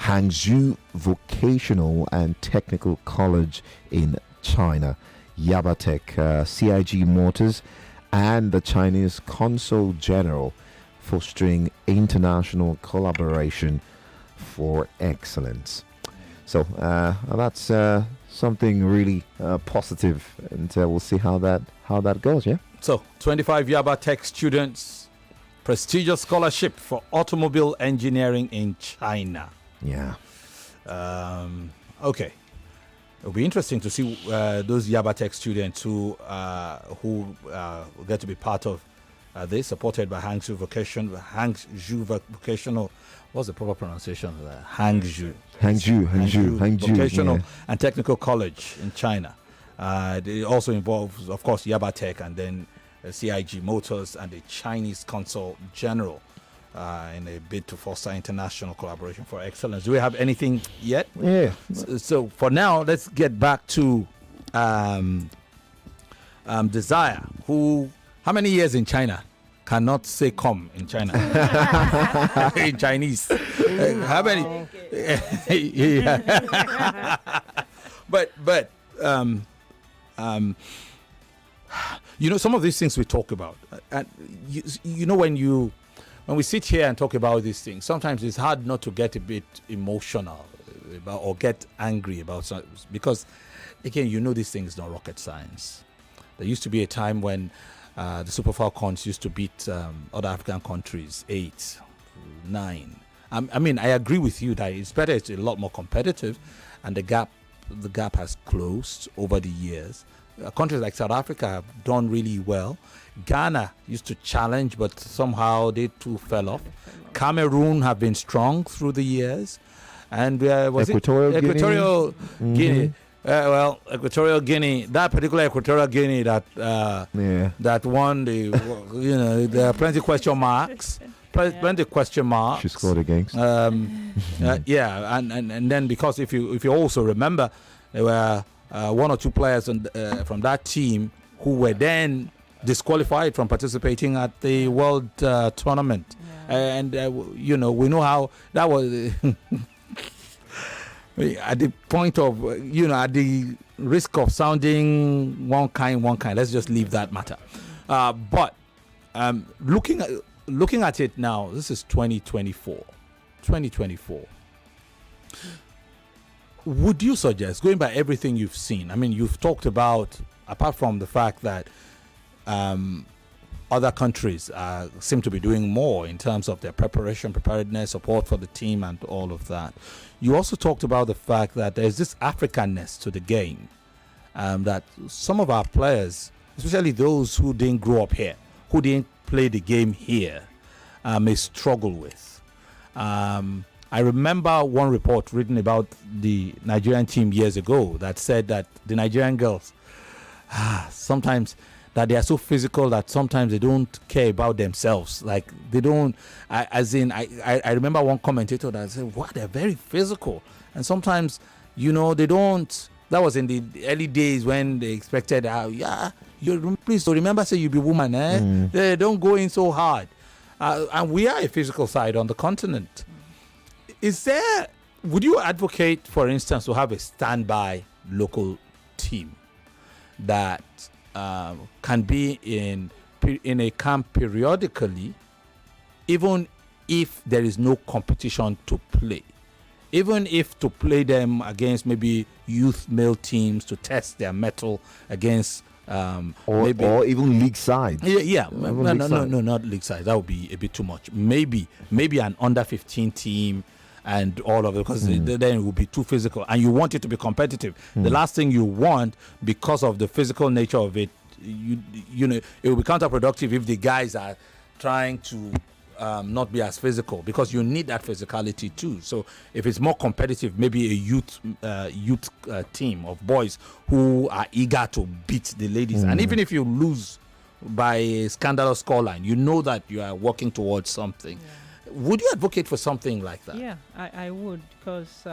Hangzhou Vocational and Technical College in China, Yaba Tech, CIG Motors, and the Chinese Consul General, fostering international collaboration for excellence. So that's something really positive, and we'll see how that goes. Yeah. So 25 Yaba Tech students, prestigious scholarship for automobile engineering in China. Yeah. Okay. It'll be interesting to see those Yaba Tech students who get to be part of this, supported by Hangzhou Vocational. What's the proper pronunciation of that? Hangzhou Vocational and Technical College in China. It also involves, of course, Yaba Tech and then CIG Motors and the Chinese Consul General in a bid to foster international collaboration for excellence. Do we have anything yet? Yeah. So for now, let's get back to Desire, who, how many years in China? Cannot say come in China. In Chinese. How many? But some of these things we talk about, and when we sit here and talk about these things, sometimes it's hard not to get a bit emotional or get angry about something, because again, these things are not rocket science. There used to be a time when the Super Falcons used to beat other African countries 8-9. I agree with you that it's better, it's a lot more competitive, and the gap has closed over the years. Countries like South Africa have done really well. Ghana used to challenge, but somehow they too fell off. Cameroon have been strong through the years, and Equatorial Guinea. Well, Equatorial Guinea, that particular Equatorial Guinea that that won the, there are plenty of question marks. Plenty of question marks. She scored against. Yeah, and then because if you also remember, there were one or two players from that team who were then disqualified from participating at the World Tournament, and we know how that was. At the point of, at the risk of sounding one kind, let's just leave that matter. But looking at it now, this is 2024. Would you suggest, going by everything you've seen, I mean, you've talked about, apart from the fact that other countries seem to be doing more in terms of their preparedness, support for the team, and all of that. You also talked about the fact that there's this Africanness to the game, that some of our players, especially those who didn't grow up here, who didn't play the game here, may struggle with. I remember one report written about the Nigerian team years ago that said that the Nigerian girls, sometimes that they are so physical that sometimes they don't care about themselves. Like they don't, I remember one commentator that said, wow, they're very physical. And sometimes, they don't, that was in the early days when they expected, please remember, say you be woman, They don't go in so hard. And we are a physical side on the continent. Would you advocate, for instance, to have a standby local team that can be in a camp periodically, even if there is no competition to play, even if to play them against maybe youth male teams to test their mettle against or even league sides? No, not league sides. That would be a bit too much. Maybe an under 15 team and all of it, because then it will be too physical, and you want it to be competitive. The last thing you want, because of the physical nature of it, it will be counterproductive if the guys are trying to not be as physical, because you need that physicality too. So if it's more competitive, maybe a youth team of boys who are eager to beat the ladies, and even if you lose by a scandalous scoreline, you know that you are working towards something. Would you advocate for something like that? Yeah, I would, because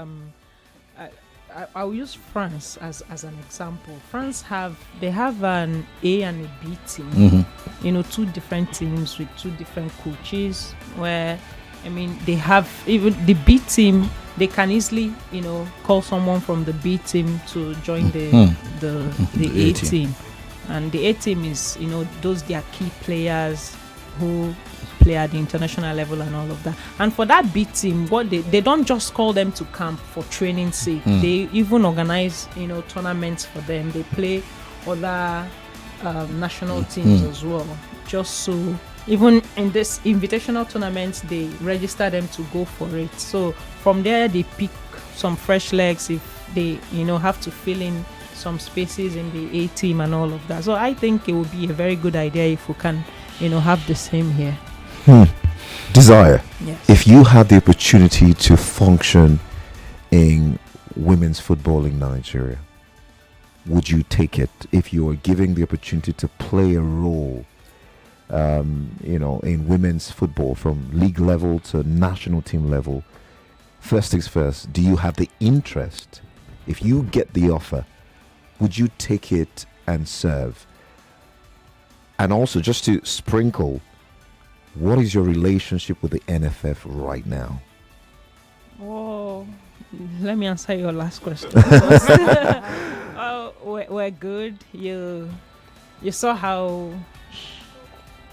I'll use France as an example. France have an A and a B team, two different teams with two different coaches, where, they have, even the B team, they can easily, call someone from the B team to join the A team. And the A team is, those their key players who play at the international level and all of that. And for that B team, what they don't just call them to camp for training sake. They even organize, tournaments for them. They play other national teams as well. Just so, even in this invitational tournaments, they register them to go for it. So from there, they pick some fresh legs if they, have to fill in some spaces in the A team and all of that. So I think it would be a very good idea if we can, have the same here. Desire. Yes. If you had the opportunity to function in women's football in Nigeria, would you take it? If you were given the opportunity to play a role, in women's football from league level to national team level, first things first, do you have the interest? If you get the offer, would you take it and serve? And also, just to sprinkle, what is your relationship with the NFF right now? Oh, let me answer your last question. We're good. You saw how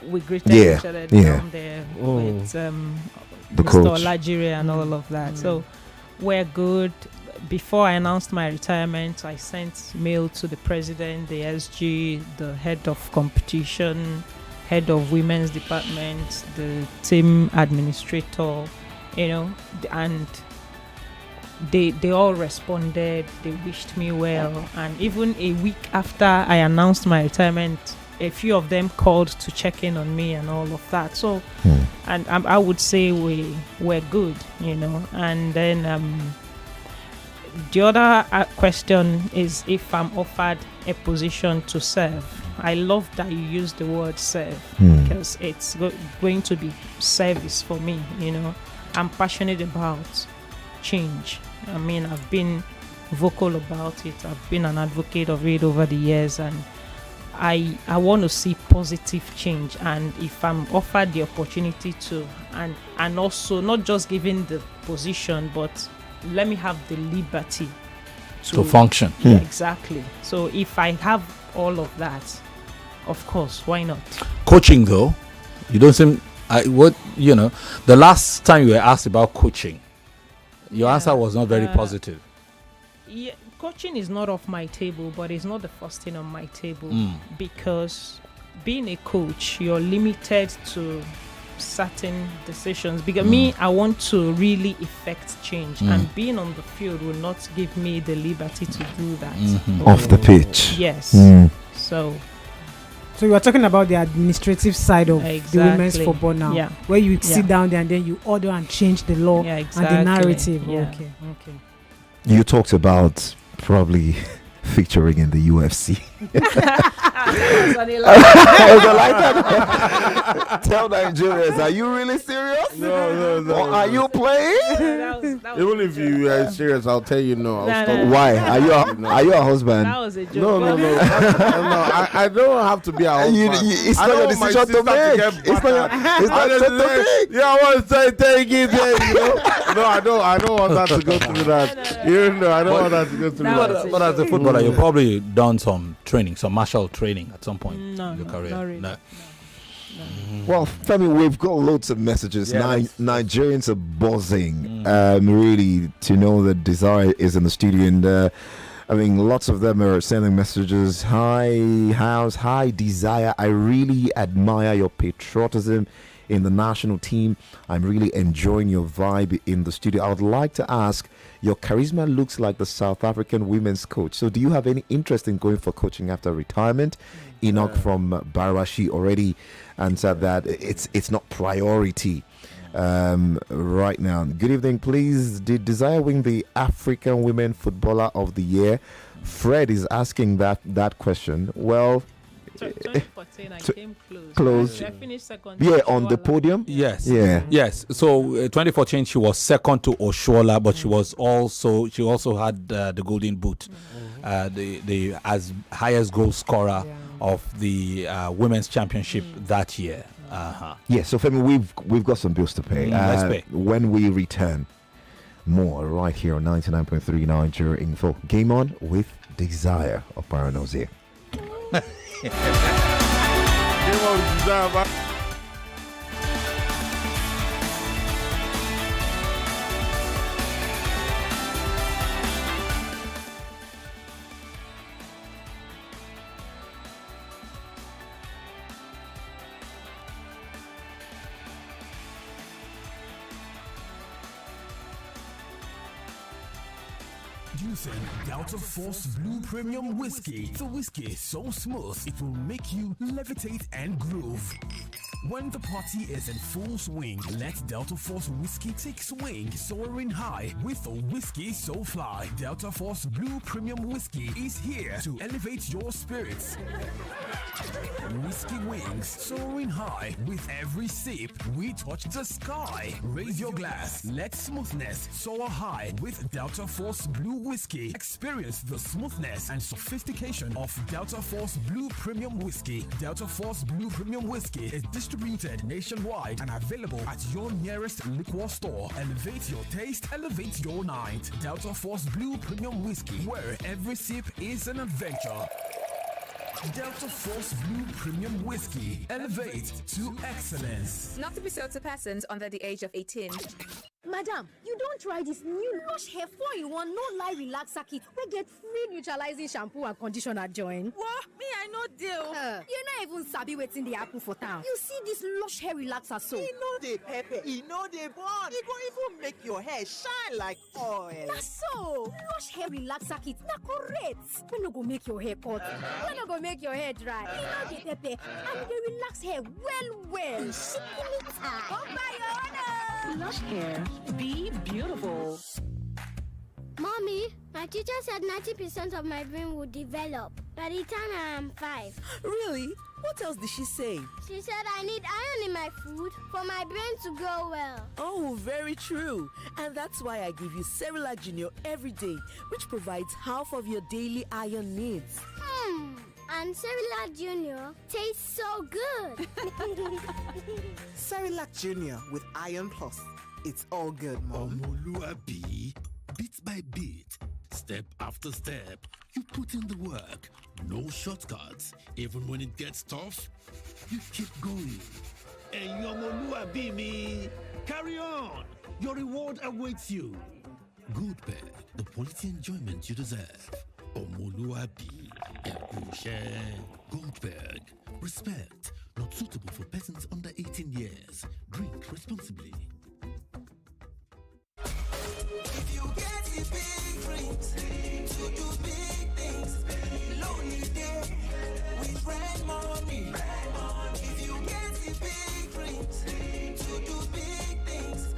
we greeted each other down there with the Mr. coach, Olajire and all of that. So we're good. Before I announced my retirement, I sent mail to the president, the SG, the head of competition, head of women's department, the team administrator, and they all responded. They wished me well, and even a week after I announced my retirement, a few of them called to check in on me and all of that. So, and I would say we're good, and then the other question is if I'm offered a position to serve. I love that you use the word serve because it's going to be service for me. I'm passionate about change. I mean, I've been vocal about it. I've been an advocate of it over the years, and I want to see positive change. And if I'm offered the opportunity to, and also not just given the position, but let me have the liberty to function. Yeah, exactly. So if I have all of that, of course, why not? Coaching, though, you don't seem. The last time you were asked about coaching, your answer was not very positive. Yeah, coaching is not off my table, but it's not the first thing on my table because being a coach, you're limited to certain decisions. Because me, I want to really effect change, and being on the field will not give me the liberty to do that. Off the pitch. Yes. So you are talking about the administrative side of the women's football now, where you sit down there and then you order and change the law and the narrative. Okay. You talked about probably featuring in the UFC. Tell Nigerians, are you really serious? No. Or are you playing? Even if you are serious, I'll tell you no. Why? Are you a husband? That was a joke. No. I don't have to be a husband. It's not your decision to make. It's not your decision to make. Yeah, I want to say take it. No, I don't want that to go through that. I don't want that to go through that. But as a footballer, you've probably done some training, some martial training at some point in your career. Not really. No. Well, Femi, we've got loads of messages. Nigerians are buzzing, really, to know that Desire is in the studio. And lots of them are sending messages. Hi, House. Hi, Desire. I really admire your patriotism in the national team. I'm really enjoying your vibe in the studio. I would like to ask, your charisma looks like the South African women's coach. So do you have any interest in going for coaching after retirement? Enoch from Barashi already answered that it's not priority right now. Good evening, please. Did Desire win the African Women Footballer of the Year? Fred is asking that question. Well, 2014, I came close. I finished second. Yeah, on the podium. Yes. Yeah. Yes. So 2014, she was second to Oshola, but she also had the Golden Boot, the as highest goal scorer of the Women's Championship that year. Yeah. So Femi, we've got some bills to pay. Let's pay. When we return, more right here on 99.3 Nigeria Info. Game on with Desire Oparanozie. Game on with Desire. Introducing Delta Force Blue Premium Whiskey. The whiskey is so smooth, it will make you levitate and groove. When the party is in full swing, let Delta Force Whiskey take swing, soaring high with a whiskey so fly. Delta Force Blue Premium Whiskey is here to elevate your spirits. Whiskey wings, soaring high with every sip. We touch the sky. Raise your glass. Let smoothness soar high with Delta Force Blue Whiskey. Experience the smoothness and sophistication of Delta Force Blue Premium Whiskey. Delta Force Blue Premium Whiskey is distributed nationwide and available at your nearest liquor store. Elevate your taste, elevate your night. Delta Force Blue Premium Whiskey, where every sip is an adventure. Delta Force Blue Premium Whiskey. Elevate to excellence. Not to be sold to persons under the age of 18. Madam, you don't try this new Lush Hair 4-in-1 no lie relaxer kit. We get free neutralizing shampoo and conditioner join. What? Me, I know deal. You not even sabi waiting the apple for town. You see this Lush Hair relaxer so? You know they pepper, you know they burn. It will even make your hair shine like oil. That's so. Lush Hair relaxer kit, na correct. We no go make your hair cut. We no go make your hair dry. You know they pepper and they relax hair well. Lush Hair, be beautiful. Mommy, my teacher said 90% of my brain will develop by the time I am 5. Really? What else did she say? She said I need iron in my food for my brain to grow well. Oh, very true. And that's why I give you Cerelac Junior every day, which provides half of your daily iron needs. And Cerelac Junior tastes so good. Cerelac Junior with Iron Plus. It's all good, Mom. Omoluabi, bit by bit, step after step, you put in the work. No shortcuts. Even when it gets tough, you keep going. And Omoluabi me, carry on. Your reward awaits you. Goldberg, the quality enjoyment you deserve. Omoluabi, Goldberg, respect. Not suitable for persons under 18 years. Drink responsibly. If you get the big dreams to do big things, lonely day with red money. If you get the big dreams to do big things,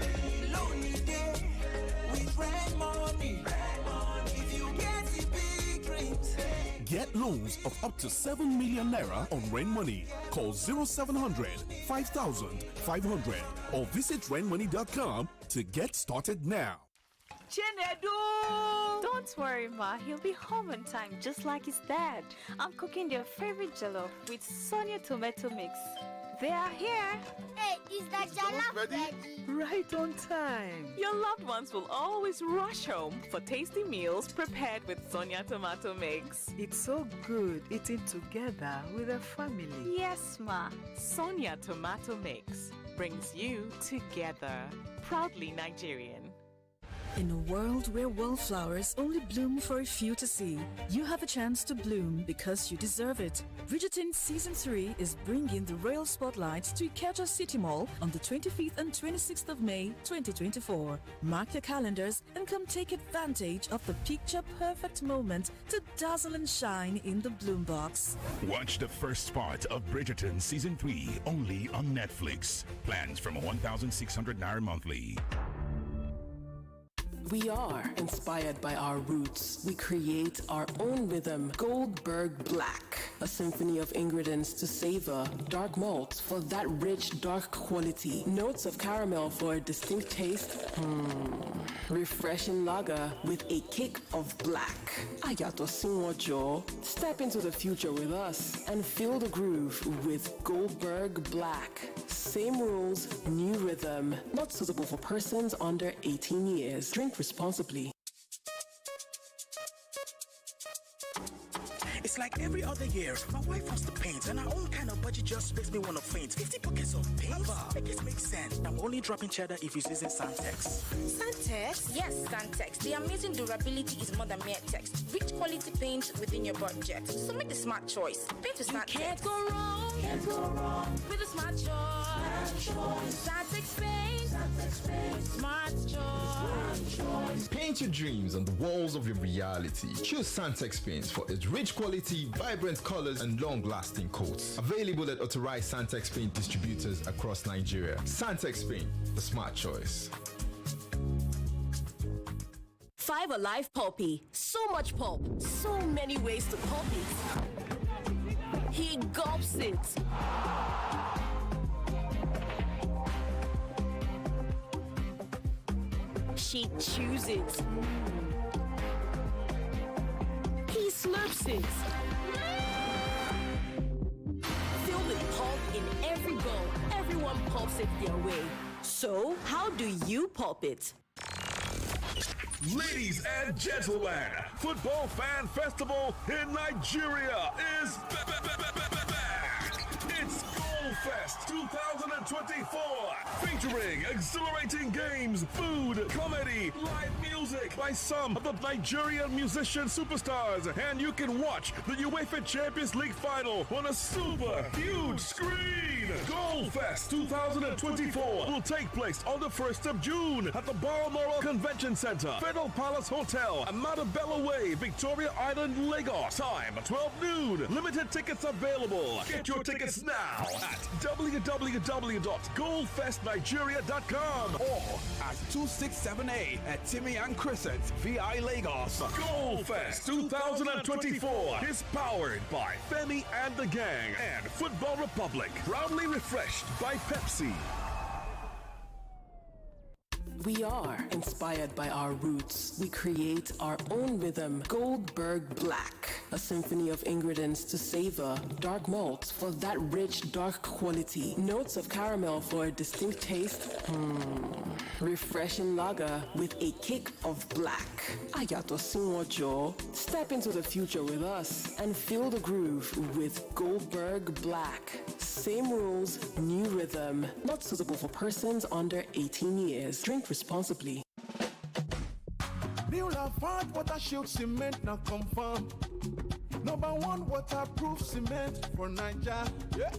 lonely day with red money. If you get the big dreams. Get loans of up to 7 million naira on Rain Money. Call 0700 5000 500 or visit rainmoney.com to get started now. Chinedu! Don't worry, Ma. He'll be home on time, just like his dad. I'm cooking their favorite jollof with Sonia tomato mix. They are here. Hey, is that jollof ready? Right on time. Your loved ones will always rush home for tasty meals prepared with Sonia tomato mix. It's so good eating together with a family. Yes, Ma. Sonia tomato mix brings you together. Proudly Nigerian. In a world where wallflowers only bloom for a few to see, you have a chance to bloom because you deserve it. Bridgerton Season 3 is bringing the royal spotlight to Ikeja City Mall on the 25th and 26th of May 2024. Mark your calendars and come take advantage of the picture-perfect moment to dazzle and shine in the Bloom Box. Watch the first part of Bridgerton Season 3 only on Netflix. Plans from 1,600 naira monthly. We are inspired by our roots. We create our own rhythm. Goldberg Black, a symphony of ingredients to savor. Dark malt for that rich, dark quality. Notes of caramel for a distinct taste. Refreshing lager with a kick of black. Ayato Sinwojo. Step into the future with us and feel the groove with Goldberg Black. Same rules, new rhythm. Not suitable for persons under 18 years. Drink responsibly. It's like every other year. My wife wants to paint, and our own kind of budget just makes me want to faint. 50 pockets of paint? Make it make sense. I'm only dropping cheddar if it's using Santex. Santex? Yes, Santex. The amazing durability is more than mere text. Rich quality paint within your budget. So make the smart choice. Paint with Santex. Can't go wrong. Can't go wrong with a smart choice. Santex paint. Santex paint. Smart choice. Paint your dreams on the walls of your reality. Choose Santex paints for its rich quality, vibrant colors, and long-lasting coats. Available at authorized Santex paint distributors across Nigeria. Santex paint, the smart choice. 5 Alive Poppy. So much pulp. So many ways to pop it. He gulps it. She chews it. He slurps it. Filled with pulp in every bowl. Everyone pulps it their way. So, how do you pulp it? Ladies and gentlemen, Football Fan Festival in Nigeria is back. It's Goalfest 2024, featuring exhilarating games, food, comedy, live music by some of the Nigerian musician superstars, and you can watch the UEFA Champions League final on a super huge screen. Goalfest 2024 will take place on the 1st of June at the Balmoral Convention Center, Federal Palace Hotel, Amadabella Way, Victoria Island, Lagos. Time 12 noon. Limited tickets available. Get your tickets now at www.goalfestnigeria.com or at 267A at Timian Crescent, VI Lagos. Goalfest 2024 is powered by Femi and the Gang and Football Republic. Proudly refreshed by Pepsi. We are inspired by our roots. We create our own rhythm. Goldberg Black, a symphony of ingredients to savor. Dark malts for that rich, dark quality. Notes of caramel for a distinct taste. Refreshing lager with a kick of black. Ayato Sinwojo. Step into the future with us and feel the groove with Goldberg Black. Same rules, new rhythm. Not suitable for persons under 18 years. Drink responsibly. New Lafarge water shield cement now confirm. Number one waterproof cement for Nigeria. Yeah.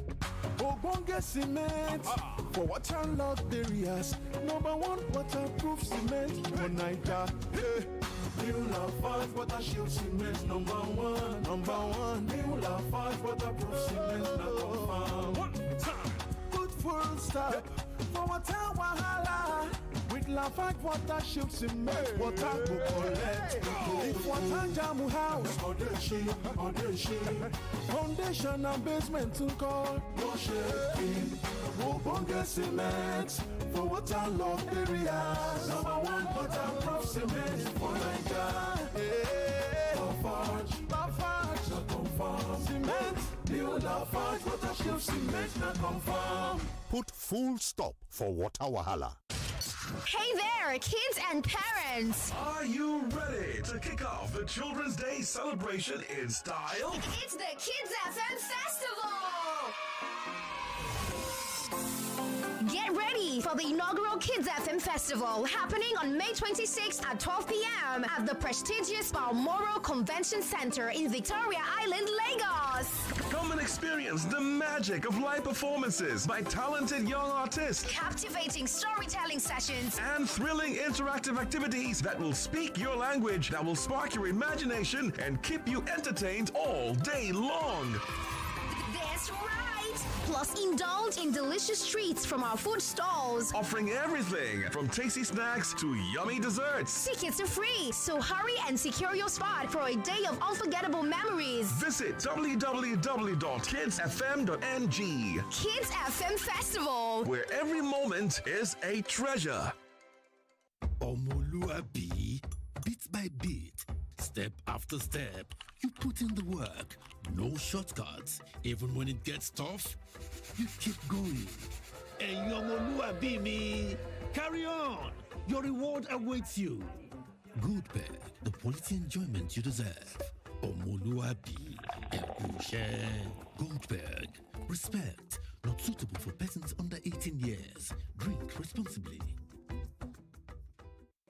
Ogbonge cement for waterlogged areas. Number one waterproof cement for Nigeria. Yeah. New Lafarge water shield cement number one. Number one. New Lafarge waterproof cement now confirm. One time. Good full stop for water wahala. With Lafarge water shield cement, water go collect. If water jam house, foundation and basement to call. No shaking. Ogbonge cement for waterlogged areas. Number one waterproof cement for Nigeria. Lafarge, Lafarge, not confirm. Cement, new Lafarge water shield cement, not confirm. Put full stop for water wahala. Hey there, kids and parents! Are you ready to kick off the Children's Day celebration in style? It's the Kids FM Festival! Get ready for the inaugural Kids FM Festival happening on May 26th at 12 p.m. at the prestigious Balmoral Convention Center in Victoria Island, Lagos. Come and experience the magic of live performances by talented young artists, Captivating storytelling sessions, and thrilling interactive activities that will speak your language, that will spark your imagination and keep you entertained all day long. That's right! Plus, indulge in delicious treats from our food stalls, offering everything from tasty snacks to yummy desserts. Tickets are free, so hurry and secure your spot for a day of unforgettable memories. Visit www.kidsfm.ng. Kids FM Festival, where every moment is a treasure. Omoluabi, bit by bit, step after step, you put in the work. No shortcuts. Even when it gets tough, you keep going. And Omoluabi me, carry on. Your reward awaits you. Goldberg, the quality enjoyment you deserve. Omoluabi, Goldberg, respect. Not suitable for persons under 18 years. Drink responsibly.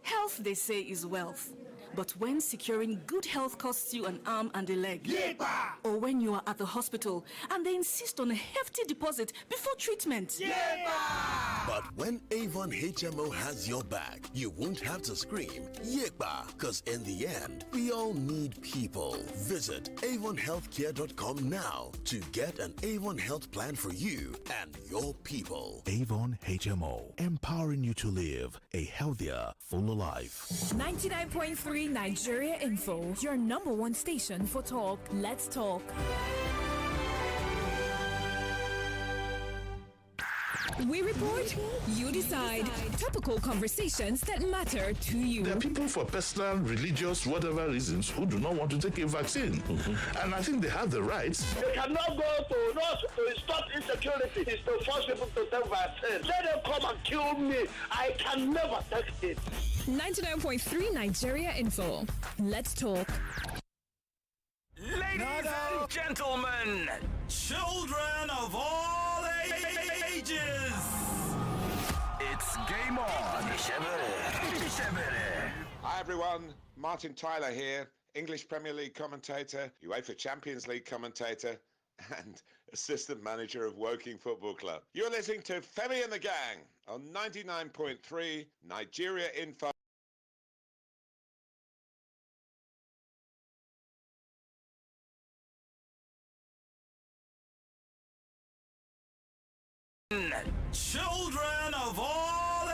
Health, they say, is wealth. But when securing good health costs you an arm and a leg, or when you are at the hospital and they insist on a hefty deposit before treatment, but when Avon HMO has your back, you won't have to scream, Yepa, because in the end, we all need people. Visit avonhealthcare.com now to get an Avon health plan for you and your people. Avon HMO, empowering you to live a healthier, fuller life. 99.3 Nigeria Info, your number one station for talk. Let's talk. We report, you decide. Topical conversations that matter to you. There are people for personal, religious, whatever reasons who do not want to take a vaccine. And I think they have the rights. They cannot go to not to stop insecurity. It's to force people to take vaccine. Let them come and kill me. I can never take it. 99.3 Nigeria Info. Let's talk. Ladies and gentlemen, children of all ages, it's game on. Hi everyone, Martin Tyler here, English Premier League commentator, UEFA Champions League commentator, and assistant manager of Woking Football Club. You're listening to Femi and the Gang on 99.3 Nigeria Info. Children of all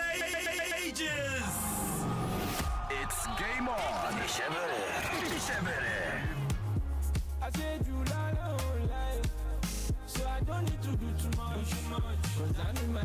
ages. It's game on. I said you lie, so I don't need to do too much, cause I'm in my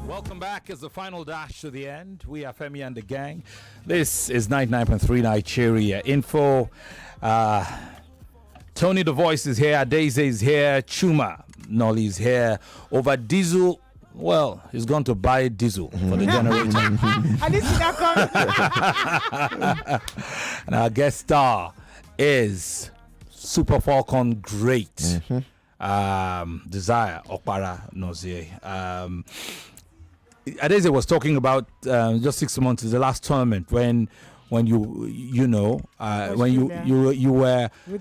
Welcome back as the final dash to the end. We are Femi and the Gang. This is 99.3 Nigeria Info. Tony the Voice is here. Daisy is here. Chuma Nolly is here. Over diesel. Well, he's going to buy diesel for the generator. I didn't see that coming. And our guest star is Super Falcon great. Desire Oparanozie. Adeze was talking about just 6 months, the last tournament when you were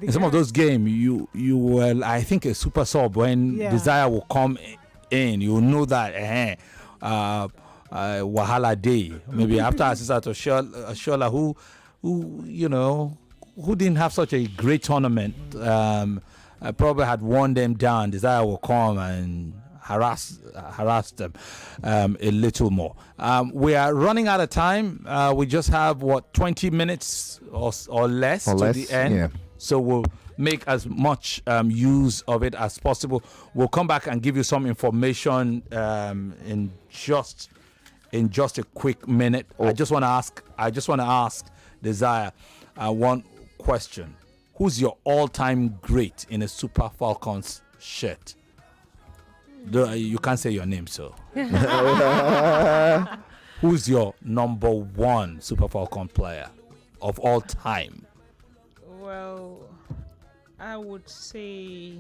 in some of those games you were, I think, a super sub when Desire will come in. You know that Wahala Day maybe after Asisa to Shola who didn't have such a great tournament, probably had worn them down. Desire will come and harass them a little more. We are running out of time. We just have 20 minutes or less to the end. So we'll make as much use of it as possible. We'll come back and give you some information in just a quick minute. I just want to ask Desire one question. Who's your all-time great in a Super Falcons shirt? You can't say your name, so. Who's your number one Super Falcon player of all time? Well, I would say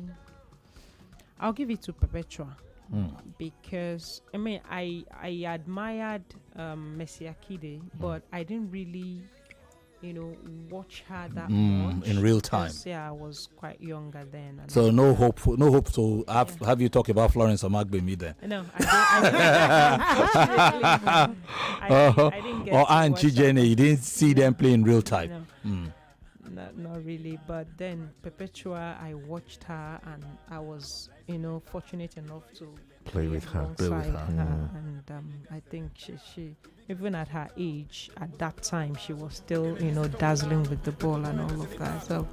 I'll give it to Perpetua because I admired Messi Akide, but I didn't really watch her that much in real time. Yeah, I was quite younger then. And so no hope to have you talk about Florence Omagbemi then. No, I didn't get. Or Aunt Chijene, you didn't see them play in real time. No. Not really, but then Perpetua, I watched her and I was, fortunate enough to play with her. And I think she even at her age, at that time, she was still, dazzling with the ball and all of that. So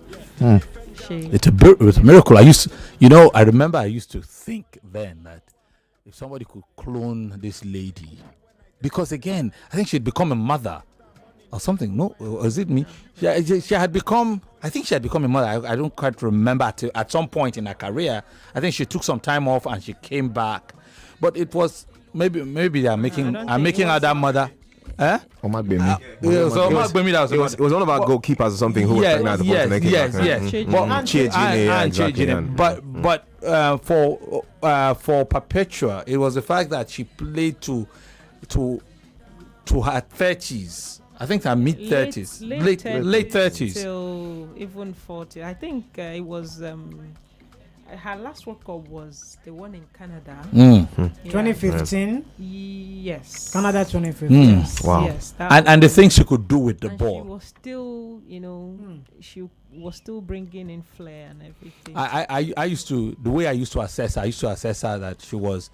it's a miracle. I remember I used to think then that if somebody could clone this lady, because again, I think she'd become a mother or something. No, was it me? She had become a mother. I don't quite remember. At some point in her career, I think she took some time off and she came back. But it was maybe I'm making her that mother. Omagbemi. It was one of our goalkeepers or something who was pregnant at the point. But for Perpetua, it was the fact that she played to her 30s. I think her mid 30s, late 30s, till even 40. I think it was her last World Cup was the one in Canada. 2015. Yes. Canada 2015. Wow. Yes. And the things she could do with the ball. She was still, she was still bringing in flair and everything. I used to assess her that she was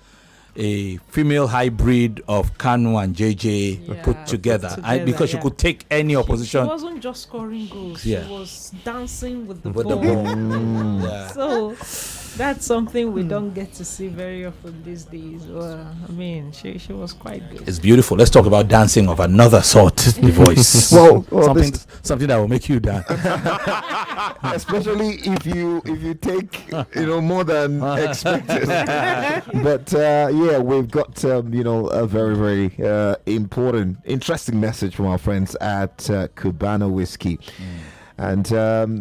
a female hybrid of Kanu and JJ put together, because she could take any opposition. She wasn't just scoring goals. She was dancing with the ball. So that's something we don't get to see very often these days. She was quite good. It's beautiful. Let's talk about dancing of another sort. The voice. something that will make you dance. Especially if you take more than expected. But we've got a very, very important, interesting message from our friends at Cubano Whiskey. And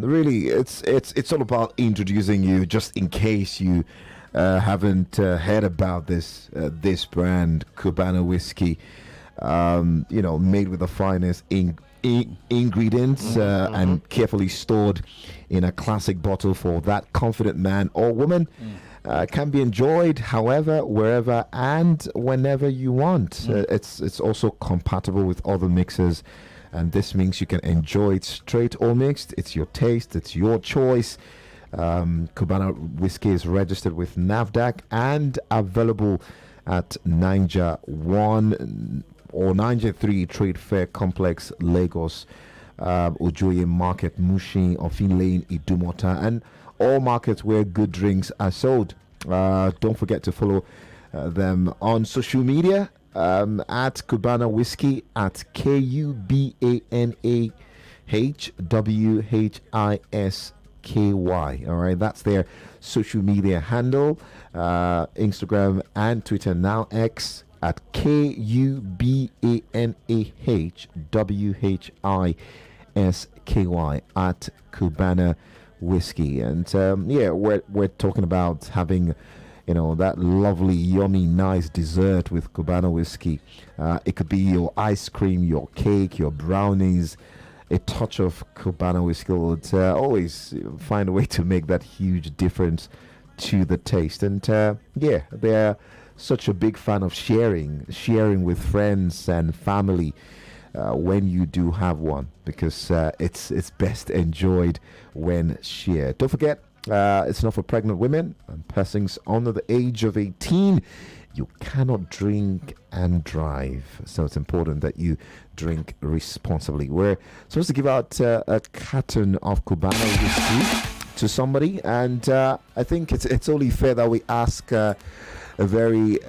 really, it's all about introducing you, just in case you haven't heard about this brand, Cubana whiskey, made with the finest ingredients and carefully stored in a classic bottle for that confident man or woman. Can be enjoyed however, wherever, and whenever you want. It's also compatible with other mixers, and this means you can enjoy it straight or mixed. It's your taste, it's your choice. Cubana whiskey is registered with NAFDAC and available at Niger 1 or Niger 3 Trade Fair Complex, Lagos, Ojoye Market, Mushin, Ofin Lane, Idumota, and all markets where good drinks are sold. Don't forget to follow them on social media at Cubana Whiskey at KUBANAHWHISKY. All right, that's their social media handle, Instagram and Twitter, now X at KUBANAHWHISKY at Cubana Whiskey. And we're talking about having that lovely, yummy, nice dessert with Cubana whiskey. It could be your ice cream, your cake, your brownies. A touch of Cubana whiskey will always find a way to make that huge difference to the taste. And they're such a big fan of sharing with friends and family when you do have one, because it's best enjoyed when shared. Don't forget, it's not for pregnant women and persons under the age of 18. You cannot drink and drive, so it's important that you drink responsibly. We're supposed to give out a carton of Cubana whiskey to somebody, and I think it's only fair that we ask a very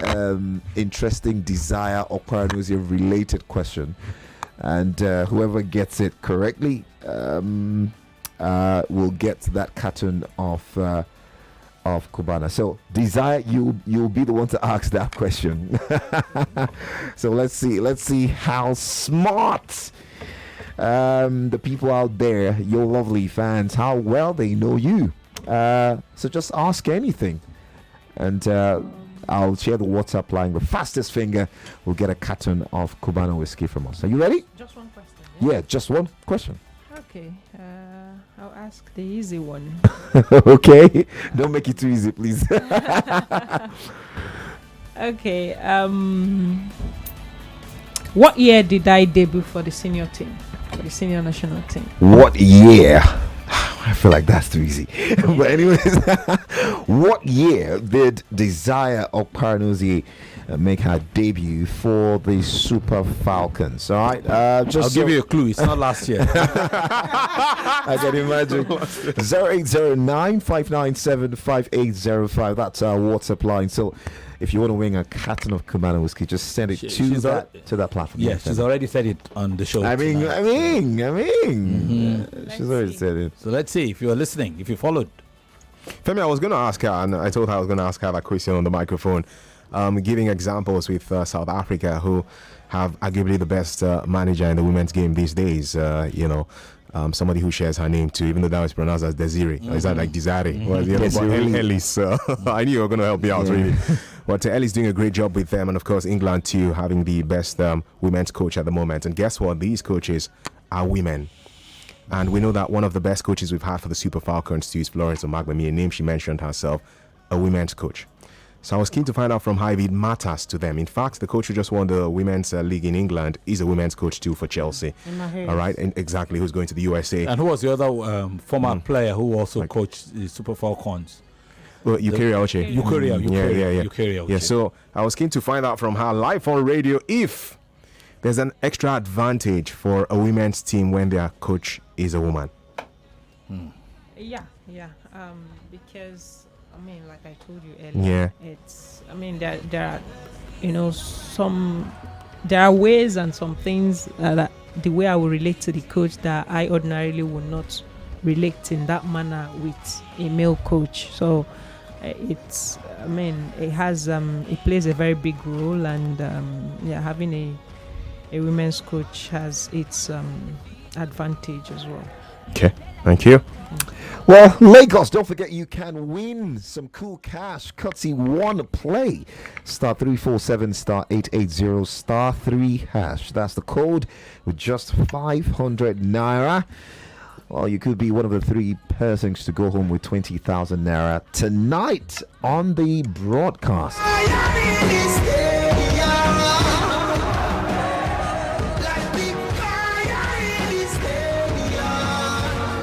interesting Desire or Oparanozie related question, and whoever gets it correctly will get that carton of Cubana. So Desire, you'll be the one to ask that question. So let's see how smart the people out there, your lovely fans, how well they know you. So just ask anything, and I'll share the WhatsApp line. The fastest finger will get a carton of Cubana whiskey from us. Are you ready? Just one question. Yeah, just one question. Okay. I'll ask the easy one. Okay. Don't make it too easy, please. Okay. What year did I debut for the senior team, for the senior national team? What year? I feel like that's too easy. But anyways, what year did Desire Oparanozie make her debut for the Super Falcons? All right, I'll give you a clue. It's not last year. I can imagine. 0809-597-5805. That's our WhatsApp line. So if you want to win a carton of Cubana whiskey, just send it to that platform. Yeah, she's already said it on the show. I mean. She's already said it. So let's see if you're listening, if you followed. Femi, I was going to ask her, and I told her I was going to ask her that question on the microphone. Giving examples with South Africa, who have arguably the best manager in the women's game these days. Somebody who shares her name too, even though that was pronounced as Desiree. Is that like Desiree? Well, but Ellie's. I knew you were going to help me out, really. But Ellie's doing a great job with them, and of course England too, having the best women's coach at the moment. And guess what? These coaches are women. And we know that one of the best coaches we've had for the Super Falcons too is Florence Omagbemi, a name she mentioned herself, a women's coach. So I was keen to find out from her if it matters to them. In fact, the coach who just won the women's league in England is a women's coach too for Chelsea. All right, and exactly, who's going to the USA. And who was the other former player who also coached the Super Falcons? Well, Yukiri Auchi. Yeah. So I was keen to find out from her live on radio if there's an extra advantage for a women's team when their coach is a woman. Yeah. Because like I told you earlier, there are ways and some things that the way I will relate to the coach that I ordinarily would not relate in that manner with a male coach. So it plays a very big role, and having a women's coach has its advantage as well. Okay, thank you. Well, Lagos, don't forget you can win some cool cash. Cutsy one play. *347 *880 *3#. That's the code with just 500 naira. Well, you could be one of the 3 persons to go home with 20,000 naira tonight on the broadcast.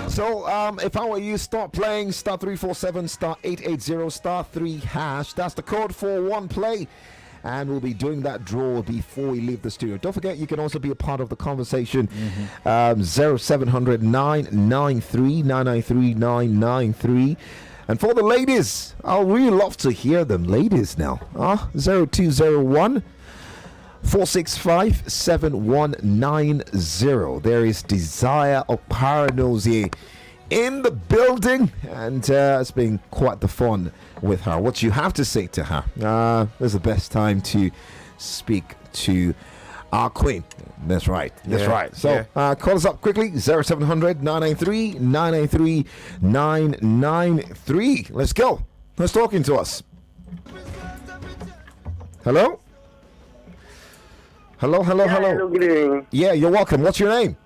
So, if I were you, start playing *347 *880 *3#. That's the code for one play. And we'll be doing that draw before we leave the studio. Don't forget, you can also be a part of the conversation. 0700 993 993 993. And for the ladies, I'll really love to hear them. Ladies now. 0201 465 7190. There is Desire Oparanozie in the building, and it's been quite the fun with her. What you have to say to her? This is the best time to speak to our queen. That's right. That's right. So call us up quickly. 0700 993 993 993. Let's go. Who's talking to us? Hello? Hello. Hello, good evening. Yeah, you're welcome. What's your name?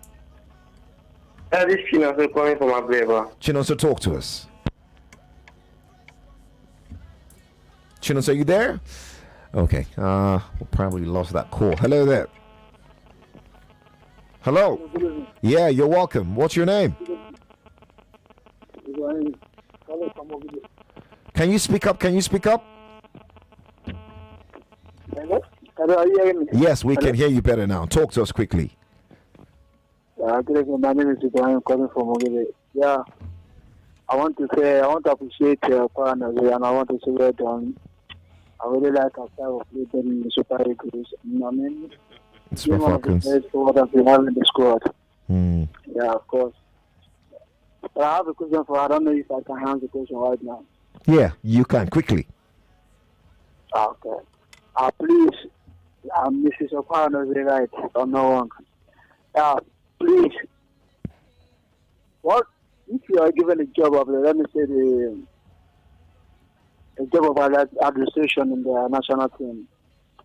This is Chinoso calling from Ableva. Chinoso, talk to us. Chinoso, are you there? Okay. We probably lost that call. Hello there. Hello. Yeah, you're welcome. What's your name? Can you speak up? Hello, are you hearing me? Yes, we can hear you better now. Talk to us quickly. Good evening. My name is Ibrahim calling from Ogede. Yeah, I want to appreciate Oparanozie, and I want to say well done. I really like our style of play in the Super Eagles. I mean, it's one of the best forward we have in the squad. Yeah, of course. But I have a question for. I don't know if I can answer the question right now. Yeah, you can quickly. Okay. Please, Mrs. Oparanozie, right? If I'm not wrong. Please. What if you are given a job of, let me say, a job of administration in the national team?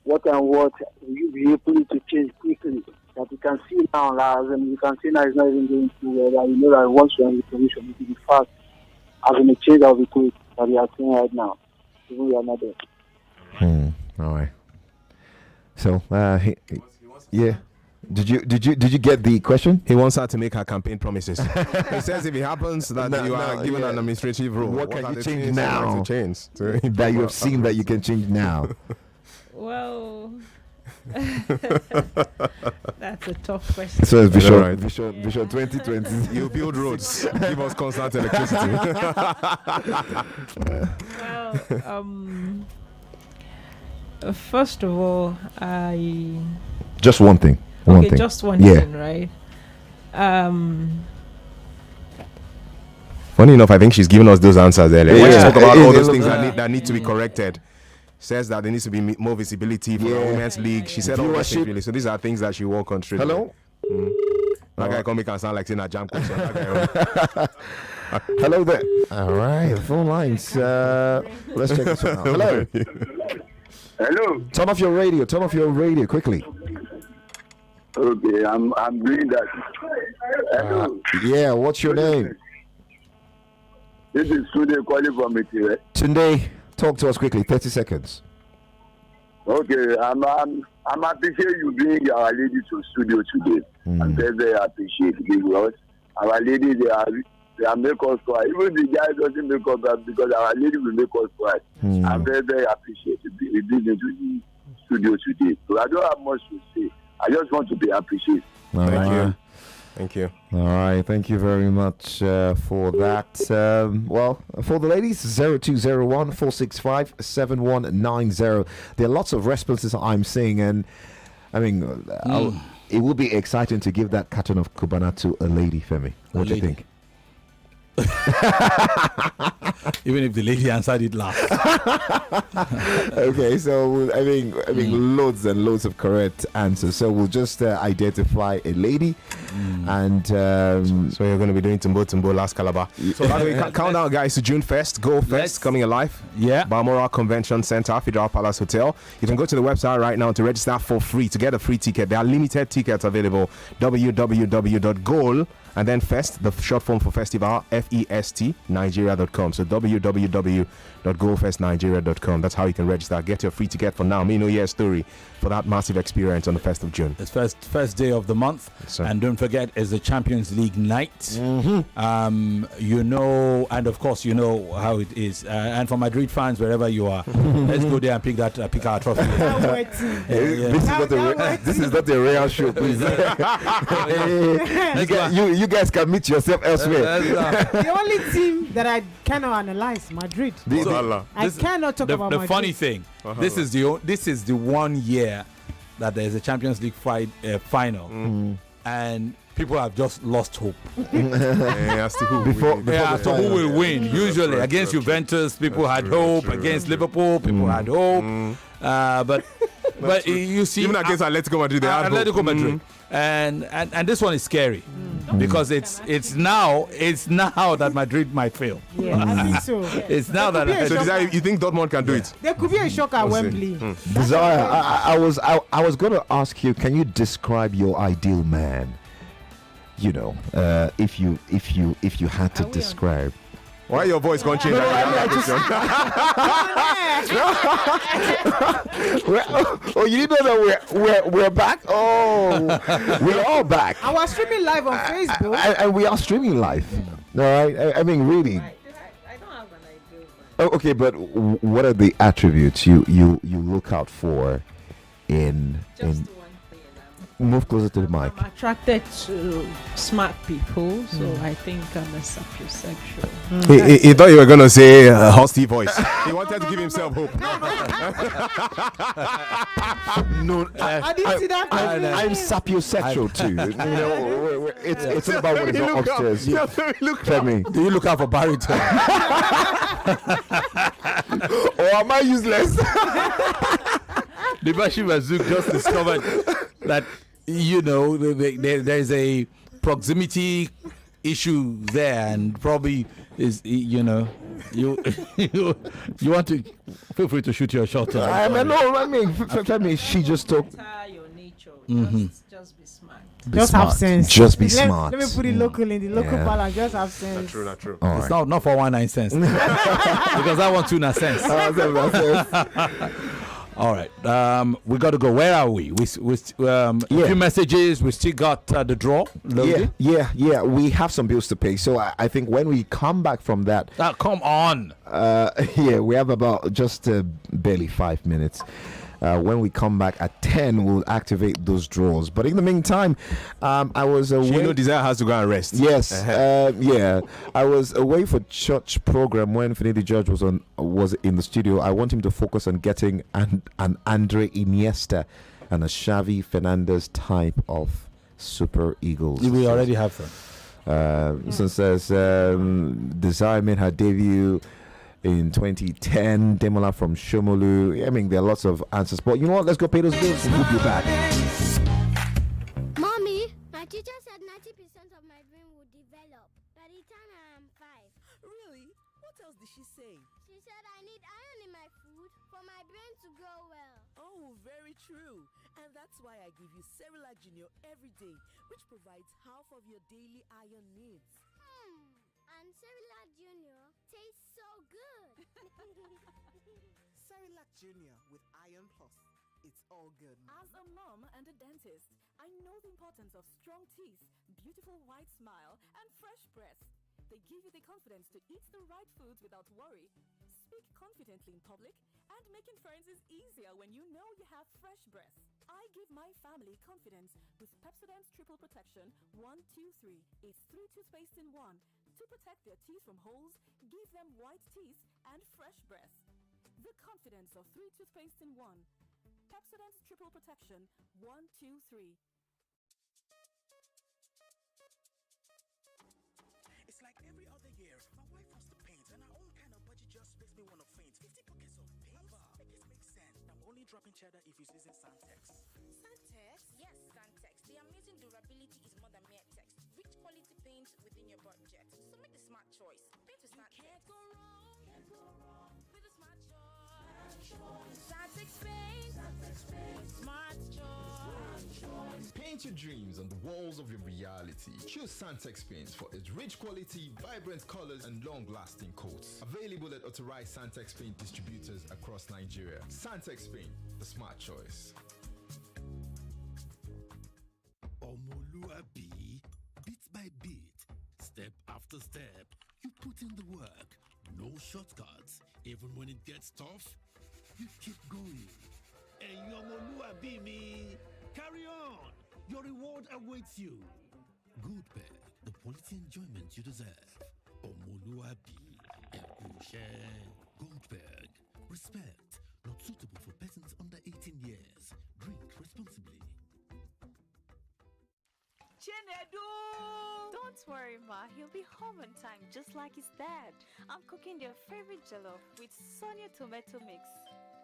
What and what will you be able to change quickly? That you can see now, you can see now it's not even going to where you know that once you're in the position, it will be fast. As in a change that will be quick that we are seeing right now. Even we are not there. All right. So, yeah. Did you get the question? He wants her to make her campaign promises. He says if it happens that you are given an administrative role, what can you change now? That you have seen that you can change now. Well, that's a tough question. So it's Vision 2020. You build roads, give us constant electricity. Well, first of all, just one thing. Just one thing, right? Funny enough, I think she's given us those answers earlier. When she talk about all those things that need to be corrected, says that there needs to be more visibility for the women's league. She said all that really. So these are things that she will contribute. Hello. That guy can make her sound like saying a jam question. Hello there. All right, phone lines. Let's check this one out. Hello. Hello. Turn off your radio. Quickly. Okay, I'm doing that. Hello. Yeah, what's your name? This is Tunde calling from Mitire. Tunde, talk to us quickly. 30 seconds. Okay, I'm appreciate you bringing our lady to studio today. I'm very appreciate it because our lady they make us cry. Even the guy doesn't make us cry because our lady will make us cry. I'm very appreciative. We did into the studio today. So I don't have much to say. I just want to be appreciated. Thank you. All right. Thank you very much for that. Well, for the ladies, 0201 465 7190. There are lots of responses I'm seeing, and I mean, it will be exciting to give that carton of Cubana to a lady, Femi. What do you think? Even if the lady answered it last. Okay, so I mean, loads and loads of correct answers. So we'll just identify a lady, and so you're going to be doing Tumbo last Calabar. So by the way, countdown, guys, to June 1st. Go Fest coming alive. Yeah. Balmoral Convention Center, Federal Palace Hotel. You can go to the website right now to register for free to get a free ticket. There are limited tickets available. www.goal and then Fest, the short form for festival, FEST, Nigeria.com. So www.goalfestnigeria.com. That's how you can register. Get your free ticket for now. Me know your story for that massive experience on the 1st of June. It's first day of the month. And don't forget, it's the Champions League night. You know, and of course, you know how it is. And for Madrid fans, wherever you are, let's go there and pick our trophy. This is not a real show, please. You guys can meet yourself elsewhere. The only team that I cannot analyze, Madrid. I cannot talk about Madrid. The funny thing, this is the 1 year that there is a Champions League final, and people have just lost hope. As to who who will win. Usually against Juventus, people had hope. Against Liverpool, people had hope. But you see, even against Atletico Madrid, they had Atletico Madrid. And this one is scary because it's now that Madrid might fail. Yeah, I think so. It's now that you think Dortmund can do it? There could be a shock at Wembley. Desire, I was going to ask you, can you describe your ideal man? You know, if you had to describe. Why your voice going to change? Oh, you didn't know that we're back? Oh, we're all back. I was streaming live on Facebook. And we are streaming live. All right. I mean, really. I don't have an idea. Oh, okay, but what are the attributes you look out for in move closer to the mic? I'm attracted to smart people, so I think I'm a sapiosexual. He thought you were going to say a husky voice. He wanted to give himself hope. No, I didn't see that. I'm sapiosexual too. You know, it's all about what is upstairs. Femi, do you look out for baritone? Or am I useless? The Bashi Mazouk just discovered that, you know, there's a proximity issue there, and probably is, you know, you want to feel free to shoot your shot. Femi, she just took. Your nature, just be smart. Just have sense. Just be smart. Let me put it local in the local balance. Just have sense. Not true. It's not 419 cents because I want 2 cents. All right, we got to go. Where are we? A few messages. We still got the draw loaded. Yeah. We have some bills to pay. So I think when we come back from that, come on. We have about just barely 5 minutes. When we come back at 10, we'll activate those draws. But in the meantime, I was away. You know, Desire has to go and rest. Yes, I was away for church program when Femi the Judge was in the studio. I want him to focus on getting an Andre Iniesta and a Xavi Fernandez type of Super Eagles. We already have them. Since Desire made her debut in 2010, Demola from Shomolu. I mean, there are lots of answers, but you know what? Let's go pay those bills and we'll be back. Mommy, my teacher said 90% of my brain will develop by the time I am 5. Really? What else did she say? She said I need iron in my food for my brain to grow well. Oh, very true. And that's why I give you Cerelac Junior every day, which provides half of your daily iron needs. And Cerelac Junior tastes so good. Cerelac Junior with Iron Plus. It's all good. As a mom and a dentist, I know the importance of strong teeth, beautiful white smile, and fresh breath. They give you the confidence to eat the right foods without worry, speak confidently in public, and make inferences easier when you know you have fresh breath. I give my family confidence with Pepsodent's Triple Protection 1, 2, 3. It's 3 toothpaste in 1. To protect their teeth from holes, give them white teeth and fresh breath. The confidence of 3 toothpaste in 1. Pepsodent's Triple Protection 1, 2, 3. It's like every Every other year, my wife wants to paint, and her own kind of budget just makes me want to faint. 50 pockets of paint? Make it make sense. I'm only dropping cheddar if it's using Santex. Santex? Yes, Santex. The amazing durability is more than mere text. Rich quality paint within your budget. So make the smart choice. Paint with Santex. Can't go wrong. With a smart choice. Santex paint. Santex paint. Smart choice. Paint your dreams on the walls of your reality. Choose Santex paints for its rich quality, vibrant colors, and long-lasting coats. Available at authorized Santex paint distributors across Nigeria. Santex paint, the smart choice. Omoluabi, bit by bit, step after step, you put in the work. No shortcuts. Even when it gets tough, you keep going. And Omoluabi me, carry on. Your reward awaits you. Good Peg, the quality enjoyment you deserve. Omoluabi, Goldberg, respect, not suitable for persons under 18 years. Drink responsibly. Chinedu! Don't worry, Ma. He'll be home on time, just like his dad. I'm cooking their favorite jollof with Sonia tomato mix.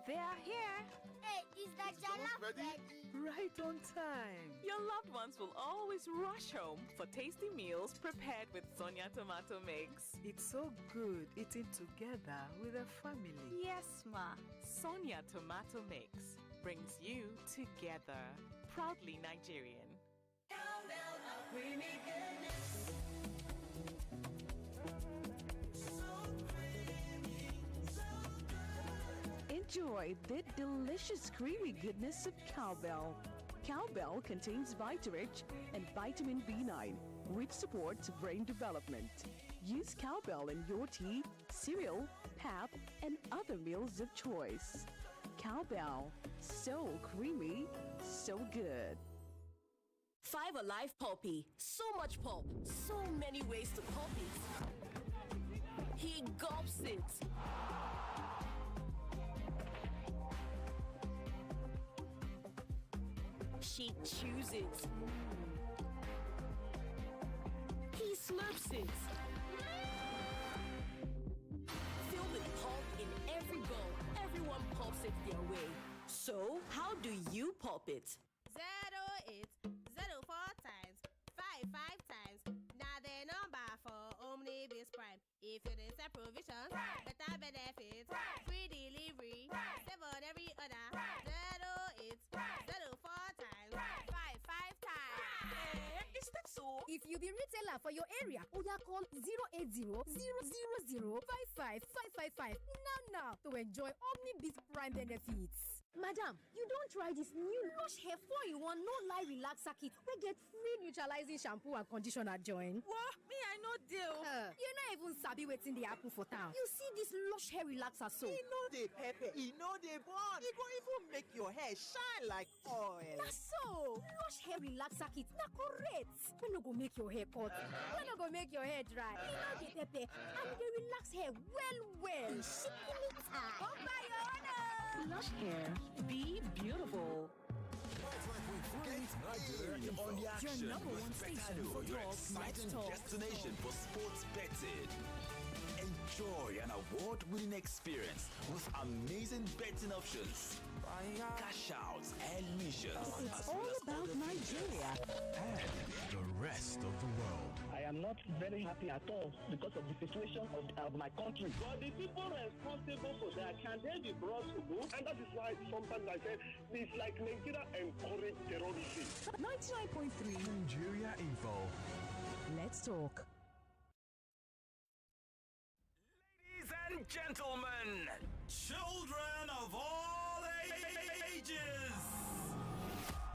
They are here. Hey, is that jollof ready? Right on time. Your loved ones will always rush home for tasty meals prepared with Sonia tomato mix. It's so good eating together with a family. Yes, Ma. Sonia tomato mix brings you together. Proudly Nigerian. Creamy goodness. Enjoy the delicious creamy goodness of cowbell. Cowbell contains Vitarich and vitamin B9, which supports brain development. Use cowbell in your tea, cereal, pap, and other meals of choice. Cowbell, so creamy, so good. 5 Alive Poppy. So much pop. So many ways to pop it. He gulps it. She chews it. He slurps it. Filled with pop in every bowl. Everyone pops it their way. So, how do you pop it? 08, 04 times, 55 times. Now the number for Omnibus Prime. If you need a provision, better benefits, free delivery, save on every other. 08, 04 times, 55 times. Is that so? If you be retailer for your area, Oya call 080-000-55-555 now to enjoy Omnibus Prime benefits. Madam, you don't try this new Lush Hair 4-in-1 no-lie relaxer kit. We get free neutralizing shampoo and conditioner join. What? Me, I know deal. You're not even sabi waiting the apple for town. You see this Lush Hair relaxer so? E no dey pepper, e no dey burn. E go even make your hair shine like oil. That's so. Lush Hair relaxer kit na correct. We no go make your hair cut. We no go make your hair dry. E no dey pepper and dey relax hair well. Come buy your own. Lush Hair. Be beautiful. Nigeria on the action. Your number one station for your talk, exciting let's talk. destination for sports betting. Enjoy an award-winning experience with amazing betting options, cash outs, and missions. It's all about Nigeria and the rest of the world. I am not very happy at all because of the situation of my country. But the people responsible for that, can they be brought to book? And that is why sometimes I said it's like Nigeria encourage terrorism. 99.3 Nigeria Info. Let's talk. Ladies and gentlemen, children of all ages,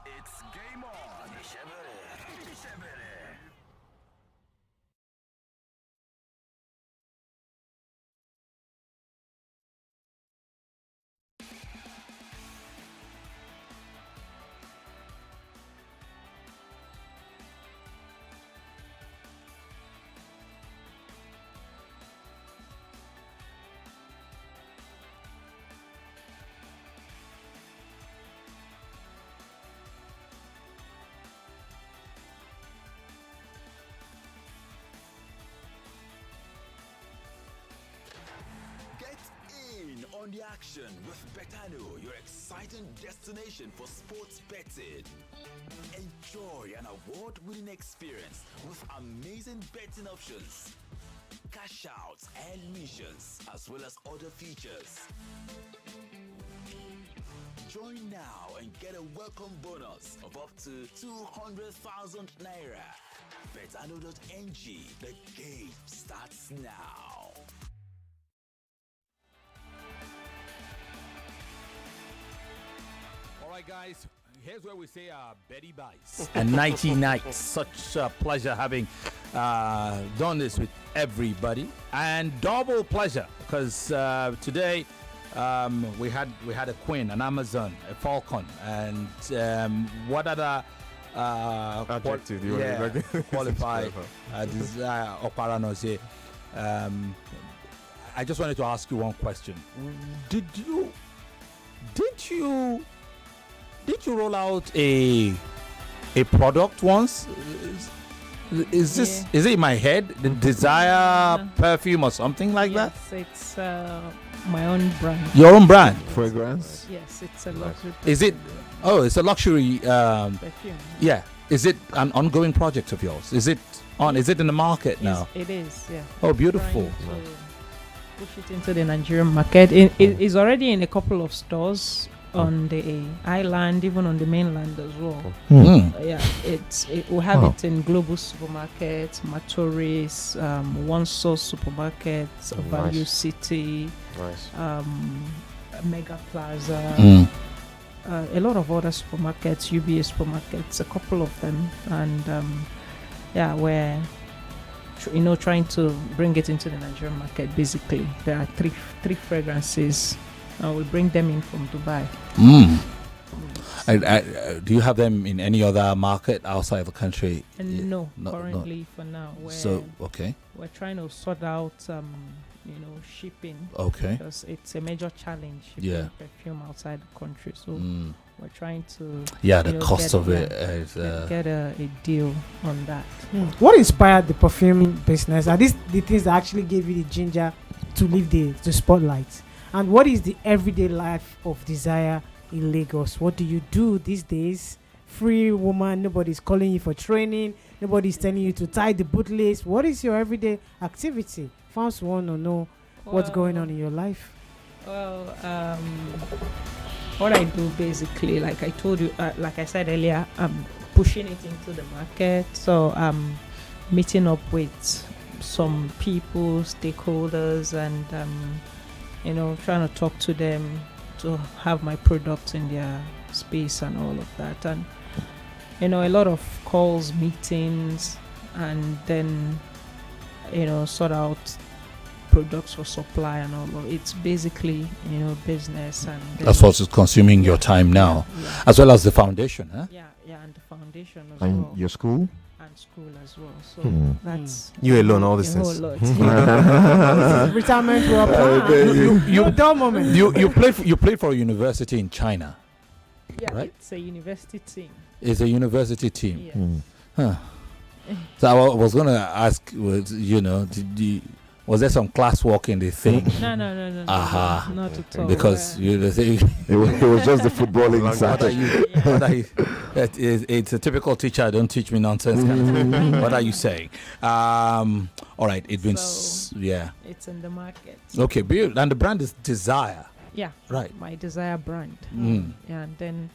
it's game on. the action with Betano, your exciting destination for sports betting. Enjoy an award-winning experience with amazing betting options, cash outs and missions, as well as other features. Join now and get a welcome bonus of up to 200,000 naira. Betano.ng. The game starts now. All right, guys. Here's where we say Betty Bites and Nighty Nights. Such a pleasure having done this with everybody, and double pleasure because today we had a queen, an Amazon, a Falcon, and what other adjective do you want to qualify this Oparanozie. I just wanted to ask you one question. Did you roll out a product once? Is it in my head? The Desire perfume or something like that? It's my own brand. Your own brand? Fragrance? Yes, it's a luxury. Is it? Oh, it's a luxury perfume. Yeah. Is it an ongoing project of yours? Is it on? Is it in the market now? It is. Yeah. Oh, beautiful. Push it into the Nigerian market. It is already in a couple of stores on the island, even on the mainland as well. Yeah, we have it in Global Supermarkets, Matoris, One Source Supermarkets, Value City, Mega Plaza, a lot of other supermarkets, UBA supermarkets, a couple of them, and we're trying to bring it into the Nigerian market. Basically, there are three fragrances. We bring them in from Dubai. Do you have them in any other market outside the country? No, currently for now. We're trying to sort out, shipping. Okay. Because it's a major challenge shipping perfume outside the country. So we're trying to. The cost of it is. Get a deal on that. What inspired the perfuming business? Are these the things that actually gave you the ginger to leave the spotlight? And what is the everyday life of Desire in Lagos? What do you do these days? Free woman, nobody's calling you for training, nobody's telling you to tie the bootlace. What is your everyday activity? Fans want to know what's going on in your life. Well, what I do basically, like I told you, like I said earlier, I'm pushing it into the market. So I'm meeting up with some people, stakeholders, and trying to talk to them to have my products in their space and all of that. And, a lot of calls, meetings, and then, sort out products for supply and all of it. It's basically, business. And that's what's consuming your time now, as well as the foundation, huh? Yeah, and the foundation as and well. Your school? And school as well. So that's you alone, all this things. Retirement will you dull moment. You play for a university in China. Yeah, right? It's a university team. It's a university team. Yes. So I was going to ask, was there some classwork in the thing? No. Not at all. Because it was just the footballing side. It's a typical teacher. Don't teach me nonsense. Kind of thing. What are you saying? All right. It's been It's in the market. Okay, beautiful. And the brand is Desire. Yeah. Right. My Desire brand. Yeah, and then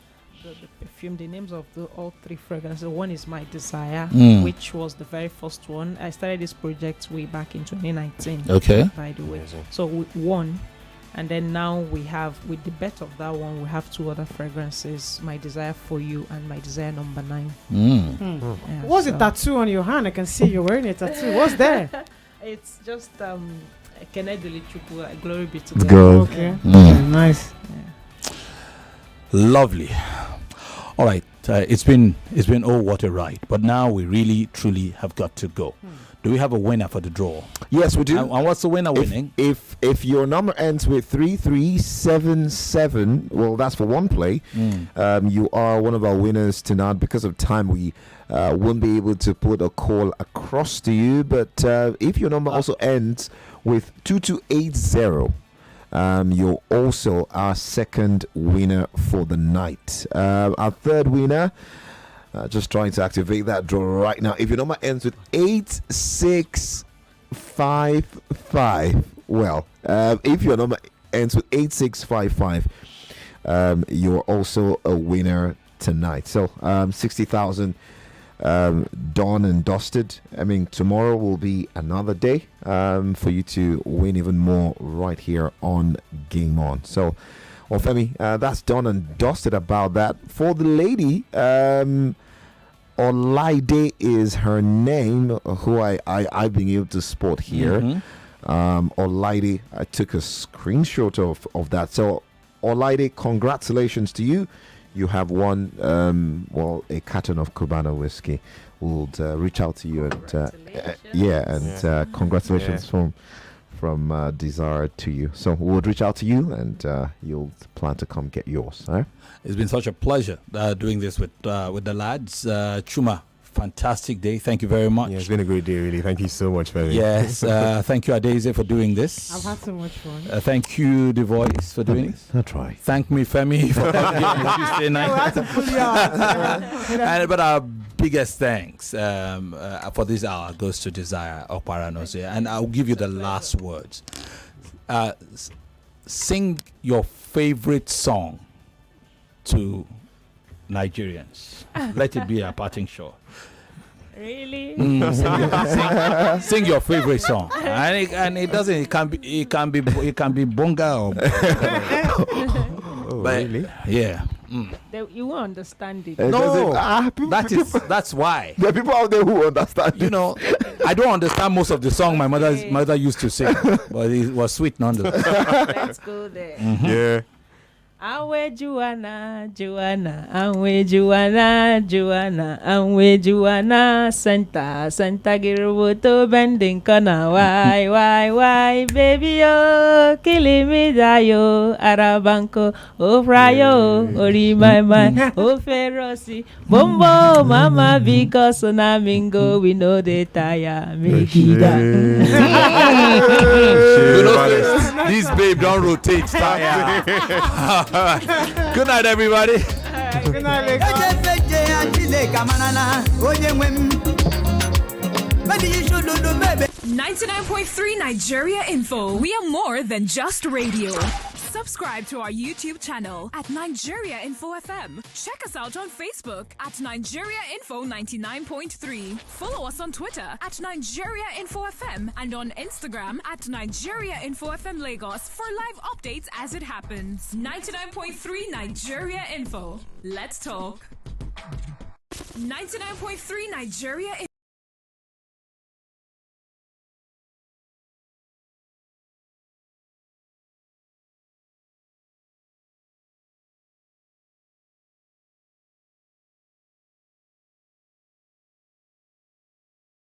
the perfume, the names of all three fragrances. One is My Desire, which was the very first one. I started this project way back in 2019. Okay. By the way. So with one, and then now we have, with the bet of that one, we have two other fragrances, My Desire For You and My Desire Number 9. Yeah, what's the tattoo on your hand? I can see you're wearing a tattoo. What's there? It's just Kenedili Chukwu, glory be to God. Okay. Nice. Yeah. Lovely. All right. It's been what a ride, but now we really truly have got to go. Do we have a winner for the draw? Yes, we do. And what's the winner winning? If your number ends with 3377, well, that's for one play. You are one of our winners tonight. Because of time, we won't be able to put a call across to you. But if your number also ends with 2280, You're also our second winner for the night. Our third winner, just trying to activate that draw right now. If your number ends with 8655, well, if your number ends with 8655, you're also a winner tonight. So 60,000 done and dusted. I mean, tomorrow will be another day for you to win even more right here on Game On. So, well, Femi, that's done and dusted about that. For the lady, Olaide is her name, who I've been able to spot here. Olaide, I took a screenshot of that. So, Olaide, congratulations to you. You have won, a carton of Cubano whiskey. We'll reach out to you and congratulations from Desire to you. So we'll reach out to you and you'll plan to come get yours. Right? It's been such a pleasure doing this with the lads. Chuma, fantastic day. Thank you very much. Yeah, it's been a great day, really. Thank you so much, Femi. Yes, thank you, Adeze, for doing this. I've had so much fun. Thank you, The Voice, for doing this. I'll try. Thank me, Femi, for having me on Tuesday night. I had to pull you out. But our biggest thanks for this hour goes to Desire Oparanozie, and I'll give you the last words. Sing your favorite song to Nigerians. Let it be a parting shot. Really? Sing your favorite song, and it doesn't. It can be bonga or. Really? Yeah. You won't understand it. No, that's why. There are people out there who understand. You know, I don't understand most of the song my mother used to sing, but it was sweet nonetheless. Let's go there. Yeah. Anwe Juana, Anwe Juana, Anwe Juana, Santa Girubuto bending kana, why, baby yo, killing me dayo, Arabanco, oh frayo, ori my oh feroci, bombo, mama, because Namingo, we know the tire, make it This babe don't rotate tire. Good night, everybody. Good night, Lagos. 99.3 Nigeria Info. We are more than just radio. Subscribe to our YouTube channel at Nigeria Info FM. Check us out on Facebook at Nigeria Info 99.3. Follow us on Twitter at Nigeria Info FM and on Instagram at Nigeria Info FM Lagos for live updates as it happens. 99.3 Nigeria Info. Let's talk. 99.3 Nigeria Info.